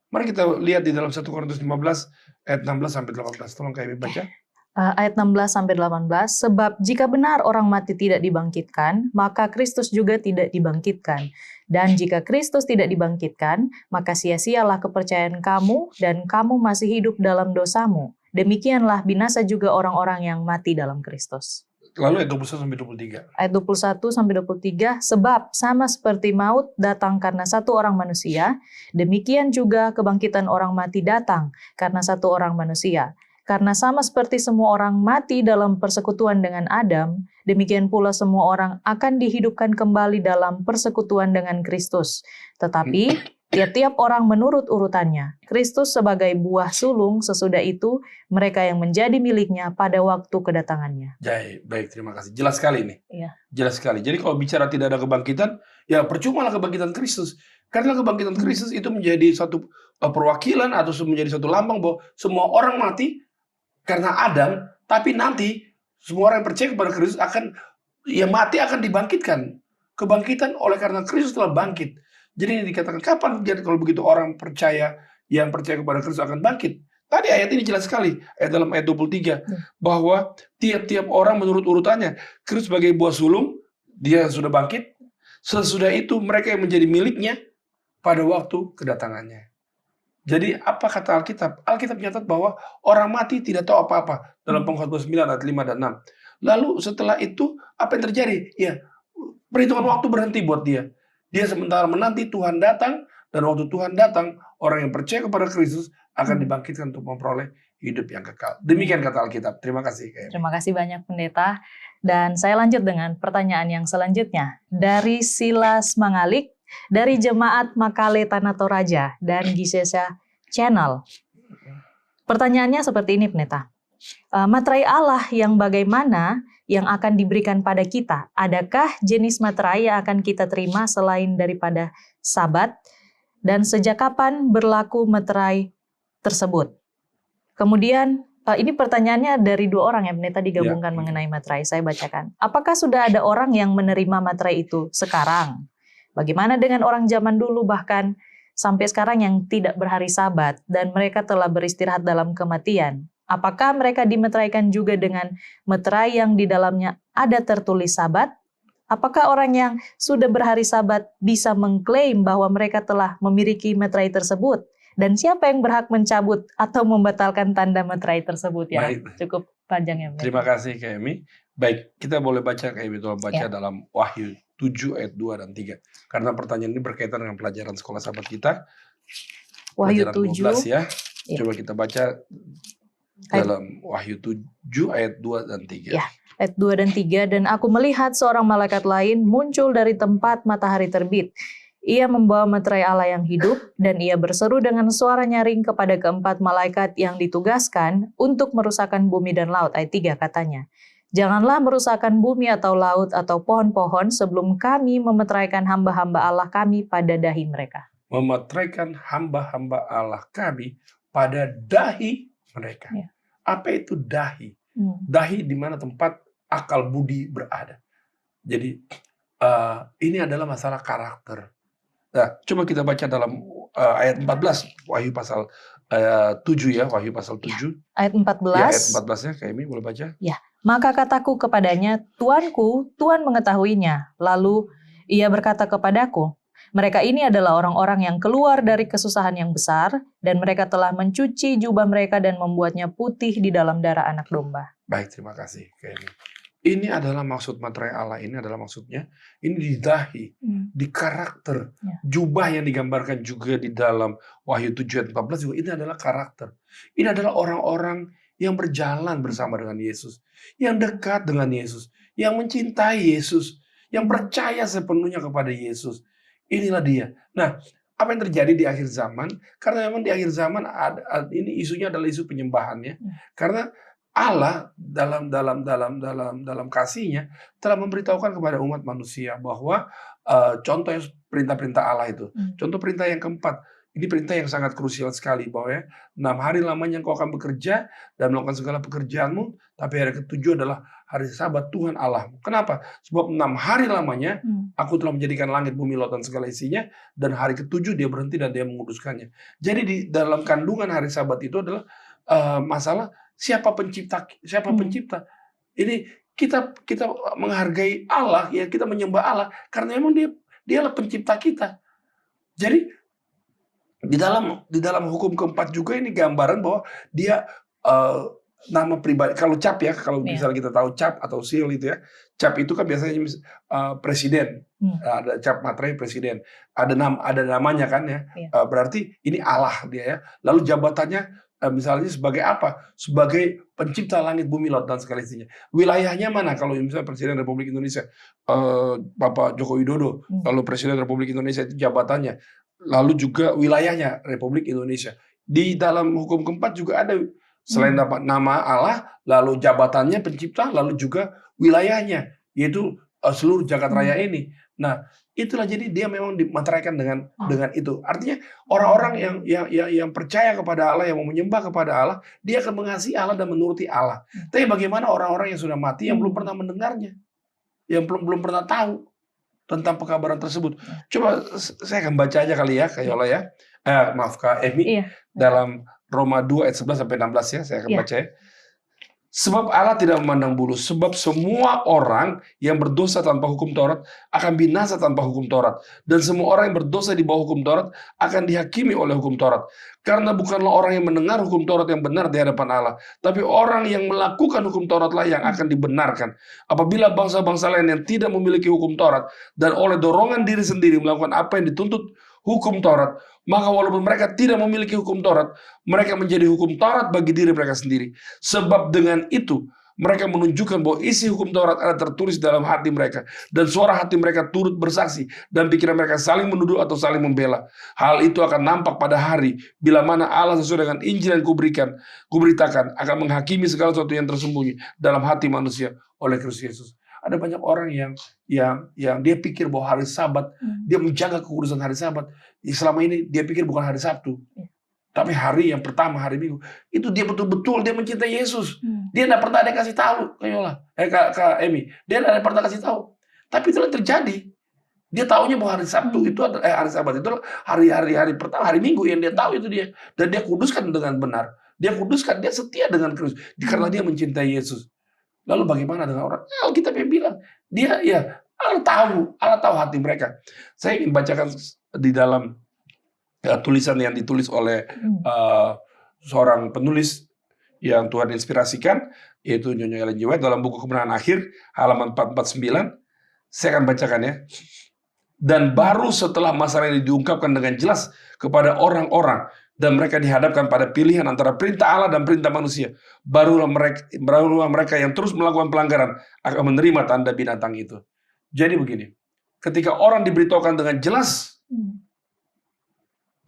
Speaker 6: Mari kita lihat di dalam 1 Korintus 15 ayat 16 sampai 18. Tolong kami baca.
Speaker 3: Ayat 16 sampai 18, sebab jika benar orang mati tidak dibangkitkan, maka Kristus juga tidak dibangkitkan. Dan jika Kristus tidak dibangkitkan, maka sia-sialah kepercayaan kamu dan kamu masih hidup dalam dosamu. Demikianlah binasa juga orang-orang yang mati dalam Kristus.
Speaker 6: Lalu ayat 21 sampai 23.
Speaker 3: Ayat 21 sampai 23, sebab sama seperti maut datang karena satu orang manusia, demikian juga kebangkitan orang mati datang karena satu orang manusia. Karena sama seperti semua orang mati dalam persekutuan dengan Adam, demikian pula semua orang akan dihidupkan kembali dalam persekutuan dengan Kristus. Tetapi tiap-tiap orang menurut urutannya. Kristus sebagai buah sulung, sesudah itu mereka yang menjadi miliknya pada waktu kedatangannya.
Speaker 6: Baik, terima kasih. Jelas sekali nih.
Speaker 3: Iya.
Speaker 6: Jelas sekali. Jadi kalau bicara tidak ada kebangkitan, ya percumalah kebangkitan Kristus. Karena kebangkitan Kristus itu menjadi satu perwakilan atau menjadi satu lambang bahwa semua orang mati karena Adam, tapi nanti semua orang yang percaya kepada Kristus akan, yang mati akan dibangkitkan. Kebangkitan oleh karena Kristus telah bangkit. Jadi ini dikatakan kapan jadi kalau begitu orang percaya, yang percaya kepada Kristus akan bangkit. Tadi ayat ini jelas sekali, dalam ayat 23, bahwa tiap-tiap orang menurut urutannya. Kristus sebagai buah sulung, dia sudah bangkit. Sesudah itu mereka yang menjadi miliknya pada waktu kedatangannya. Jadi apa kata Alkitab? Alkitab mencatat bahwa orang mati tidak tahu apa-apa dalam Pengkhotbah 9 ayat 5 dan 6. Lalu setelah itu apa yang terjadi? Ya, perhitungan waktu berhenti buat dia. Dia sementara menanti Tuhan datang, dan waktu Tuhan datang, orang yang percaya kepada Kristus akan dibangkitkan untuk memperoleh hidup yang kekal. Demikian kata Alkitab. Terima kasih.
Speaker 3: Terima kasih banyak Pendeta. Dan saya lanjut dengan pertanyaan yang selanjutnya. Dari Silas Mangalik, dari Jemaat Makale Tanah Toraja, dan Gisesa Channel. Pertanyaannya seperti ini Pendeta. Materai Allah yang bagaimana yang akan diberikan pada kita? Adakah jenis materai yang akan kita terima selain daripada Sabat? Dan sejak kapan berlaku materai tersebut? Kemudian, ini pertanyaannya dari 2 orang ya, Pendeta, digabungkan mengenai materai. Saya bacakan. Apakah sudah ada orang yang menerima materai itu sekarang? Bagaimana dengan orang zaman dulu bahkan sampai sekarang yang tidak berhari Sabat dan mereka telah beristirahat dalam kematian? Apakah mereka dimeteraikan juga dengan meterai yang di dalamnya ada tertulis Sabat? Apakah orang yang sudah berhari Sabat bisa mengklaim bahwa mereka telah memiliki meterai tersebut? Dan siapa yang berhak mencabut atau membatalkan tanda meterai tersebut? Ya,
Speaker 6: Baik.
Speaker 3: cukup panjang ya.
Speaker 6: Terima kasih Kak Emi. Baik, kita boleh baca Kak Emi, tolong baca dalam Wahyu 7 ayat 2 dan 3. Karena pertanyaan ini berkaitan dengan pelajaran sekolah sahabat kita.
Speaker 3: Wahyu
Speaker 6: Pelajaran 12
Speaker 3: 7.
Speaker 6: ya. Coba kita baca dalam Wahyu 7 ayat 2 dan 3.
Speaker 3: Ya. Ayat 2 dan 3, dan aku melihat seorang malaikat lain muncul dari tempat matahari terbit. Ia membawa meterai Allah yang hidup, dan ia berseru dengan suara nyaring kepada keempat malaikat yang ditugaskan untuk merusakkan bumi dan laut. Ayat 3 katanya, janganlah merusakkan bumi atau laut atau pohon-pohon sebelum kami memeteraikan hamba-hamba Allah kami pada dahi mereka.
Speaker 6: Memeteraikan hamba-hamba Allah kami pada dahi mereka.
Speaker 3: Ya.
Speaker 6: Apa itu dahi? Dahi di mana tempat akal budi berada. Jadi ini adalah masalah karakter. Nah, coba kita baca dalam ayat 14 Wahyu pasal 7 ya, Wahyu pasal 7.
Speaker 3: Ayat 14.
Speaker 6: Ya, ayat 14-nya Kak Emi boleh baca?
Speaker 3: Ya. Maka kataku kepadanya, Tuanku, Tuhan mengetahuinya. Lalu ia berkata kepadaku, mereka ini adalah orang-orang yang keluar dari kesusahan yang besar, dan mereka telah mencuci jubah mereka dan membuatnya putih di dalam darah anak domba.
Speaker 6: Baik, terima kasih Kak Emi. Ini adalah maksud materai Allah, ini adalah maksudnya, ini di dahi, di karakter. Jubah yang digambarkan juga di dalam Wahyu 7 ayat 14 juga, ini adalah karakter. Ini adalah orang-orang yang berjalan bersama dengan Yesus, yang dekat dengan Yesus, yang mencintai Yesus, yang percaya sepenuhnya kepada Yesus. Inilah dia. Nah, apa yang terjadi di akhir zaman? Karena memang di akhir zaman ini isunya adalah isu penyembahannya. Karena Allah dalam kasihnya telah memberitahukan kepada umat manusia bahwa contoh perintah-perintah Allah itu. Contoh perintah yang keempat. Ini perintah yang sangat krusial sekali bahwa 6 hari lamanya engkau akan bekerja dan melakukan segala pekerjaanmu, tapi hari ke-7 adalah hari Sabat Tuhan Allahmu. Kenapa? Sebab 6 hari lamanya aku telah menjadikan langit, bumi, laut dan segala isinya, dan hari ke-7 dia berhenti dan dia menguduskannya. Jadi di dalam kandungan hari Sabat itu adalah masalah siapa pencipta. Ini kita menghargai Allah, ya kita menyembah Allah karena memang dialah pencipta kita. Jadi di dalam hukum keempat juga ini gambaran bahwa dia nama pribadi. Kalau cap ya, kalau misalnya kita tahu cap atau seal itu ya, cap itu kan biasanya presiden, ada cap materai presiden, ada namanya kan ya, berarti ini Allah dia ya. Lalu jabatannya misalnya sebagai apa? Sebagai pencipta langit, bumi, laut dan segala isinya. Wilayahnya mana? Kalau misalnya Presiden Republik Indonesia, Bapak Joko Widodo, lalu Presiden Republik Indonesia itu jabatannya. Lalu juga wilayahnya Republik Indonesia. Di dalam hukum keempat juga ada selain dapat nama Allah, lalu jabatannya pencipta, lalu juga wilayahnya, yaitu seluruh jagat raya ini. Nah, itulah jadi dia memang dimateraikan dengan itu. Artinya orang-orang yang percaya kepada Allah, yang mau menyembah kepada Allah, dia akan mengasihi Allah dan menuruti Allah. Tapi bagaimana orang-orang yang sudah mati yang belum pernah mendengarnya, yang belum pernah tahu tentang pekabaran tersebut? Coba saya akan baca aja kali ya, Kak Yola ya. Maaf Kak Emi, dalam Roma 2 ayat 11 sampai 16 ya, saya akan baca ya. Sebab Allah tidak memandang bulu, sebab semua orang yang berdosa tanpa hukum Taurat akan binasa tanpa hukum Taurat. Dan semua orang yang berdosa di bawah hukum Taurat akan dihakimi oleh hukum Taurat. Karena bukanlah orang yang mendengar hukum Taurat yang benar di hadapan Allah, tapi orang yang melakukan hukum Tauratlah yang akan dibenarkan. Apabila bangsa-bangsa lain yang tidak memiliki hukum Taurat dan oleh dorongan diri sendiri melakukan apa yang dituntut hukum Taurat, maka walaupun mereka tidak memiliki hukum Taurat, mereka menjadi hukum Taurat bagi diri mereka sendiri. Sebab dengan itu mereka menunjukkan bahwa isi hukum Taurat ada tertulis dalam hati mereka, dan suara hati mereka turut bersaksi, dan pikiran mereka saling menuduh atau saling membela. Hal itu akan nampak pada hari bila mana Allah sesuai dengan Injil yang kuberitakan akan menghakimi segala sesuatu yang tersembunyi dalam hati manusia oleh Kristus Yesus. Ada banyak orang yang dia pikir bahwa hari Sabat, dia menjaga kekudusan hari Sabat. Selama ini dia pikir bukan hari Sabtu. Tapi hari yang pertama, hari Minggu, itu dia betul-betul dia mencintai Yesus. Dia tidak pernah ada kasih tahu ke Yola, ke Emi. Dia tidak pernah kasih tahu. Tapi itulah terjadi. Dia tahunya bahwa hari Sabtu itu adalah hari Sabat itu hari pertama, hari Minggu yang dia tahu itu dia. Dan dia kuduskan dengan benar. Dia kuduskan, dia setia dengan Kristus karena dia mencintai Yesus. Lalu bagaimana dengan orang? Alkitab yang bilang dia Allah tahu hati mereka. Saya ingin bacakan di dalam tulisan yang ditulis oleh seorang penulis yang Tuhan inspirasikan, yaitu Nyonya Ellen G. White dalam buku Kebenaran Akhir halaman 449. Saya akan bacakan ya. Dan baru setelah masalah ini diungkapkan dengan jelas kepada orang-orang dan mereka dihadapkan pada pilihan antara perintah Allah dan perintah manusia, barulah mereka yang terus melakukan pelanggaran akan menerima tanda binatang itu. Jadi begini, ketika orang diberitahukan dengan jelas,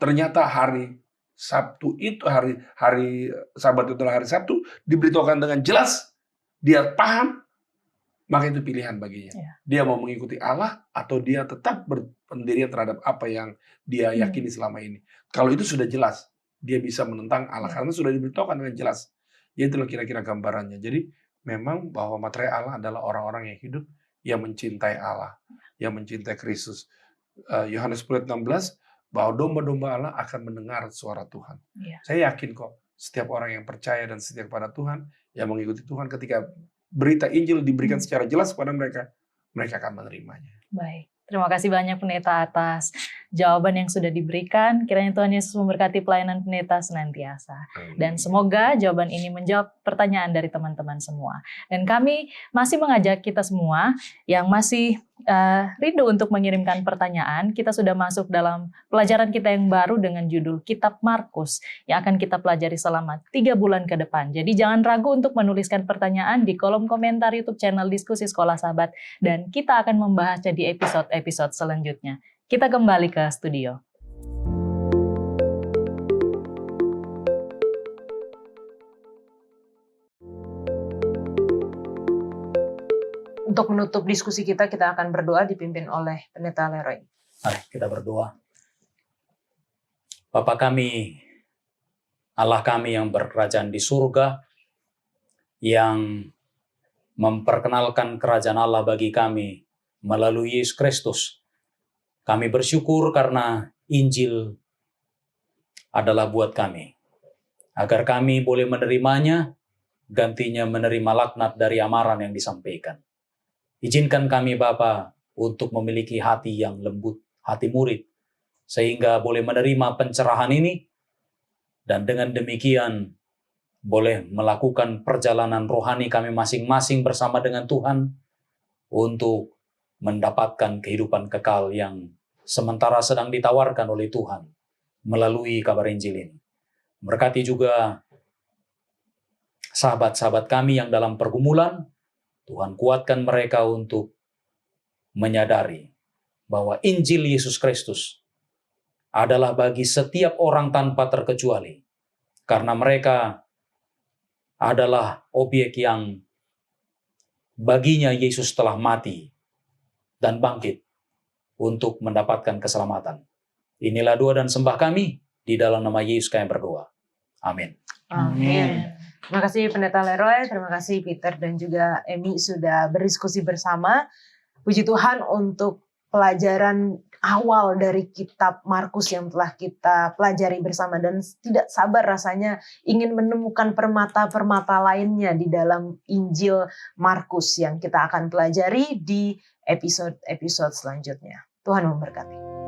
Speaker 6: ternyata hari Sabtu itu hari Sabat itu adalah hari Sabtu, diberitahukan dengan jelas, dia paham, maka itu pilihan baginya. Dia mau mengikuti Allah atau dia tetap berpendirian terhadap apa yang dia yakini selama ini. Kalau itu sudah jelas, dia bisa menentang Allah karena sudah diberitahukan dengan jelas. Jadi itulah kira-kira gambarannya. Jadi memang bahwa materai Allah adalah orang-orang yang hidup, yang mencintai Allah, yang mencintai Kristus. Yohanes 10:16 bahwa domba-domba Allah akan mendengar suara Tuhan. Saya yakin kok setiap orang yang percaya dan setia kepada Tuhan, yang mengikuti Tuhan, ketika berita Injil diberikan secara jelas kepada mereka, mereka akan menerimanya.
Speaker 3: Baik, terima kasih banyak Pendeta atas jawaban yang sudah diberikan. Kiranya Tuhan Yesus memberkati pelayanan Pendeta senantiasa. Dan semoga jawaban ini menjawab pertanyaan dari teman-teman semua. Dan kami masih mengajak kita semua yang masih rindu untuk mengirimkan pertanyaan. Kita sudah masuk dalam pelajaran kita yang baru dengan judul Kitab Markus yang akan kita pelajari selama 3 bulan ke depan. Jadi jangan ragu untuk menuliskan pertanyaan di kolom komentar YouTube channel Diskusi Sekolah Sahabat, dan kita akan membahasnya di episode-episode selanjutnya. Kita kembali ke studio.
Speaker 1: Untuk menutup diskusi kita akan berdoa dipimpin oleh Pendeta Leroy.
Speaker 2: Mari kita berdoa. Bapa kami, Allah kami yang berkerajaan di surga, yang memperkenalkan kerajaan Allah bagi kami melalui Yesus Kristus. Kami bersyukur karena Injil adalah buat kami. Agar kami boleh menerimanya, gantinya menerima laknat dari amaran yang disampaikan. Izinkan kami Bapa untuk memiliki hati yang lembut, hati murid, sehingga boleh menerima pencerahan ini, dan dengan demikian boleh melakukan perjalanan rohani kami masing-masing bersama dengan Tuhan untuk mendapatkan kehidupan kekal yang sementara sedang ditawarkan oleh Tuhan melalui kabar Injil ini. Berkati juga sahabat-sahabat kami yang dalam pergumulan, Tuhan kuatkan mereka untuk menyadari bahwa Injil Yesus Kristus adalah bagi setiap orang tanpa terkecuali, karena mereka adalah objek yang baginya Yesus telah mati dan bangkit untuk mendapatkan keselamatan. Inilah doa dan sembah kami, di dalam nama Yesus kami berdoa. Amin.
Speaker 1: Amin. Terima kasih Pendeta Leroy, terima kasih Peter dan juga Emi sudah berdiskusi bersama. Puji Tuhan untuk pelajaran awal dari kitab Markus yang telah kita pelajari bersama, dan tidak sabar rasanya ingin menemukan permata-permata lainnya di dalam Injil Markus yang kita akan pelajari di episode-episode selanjutnya. Tuhan memberkati.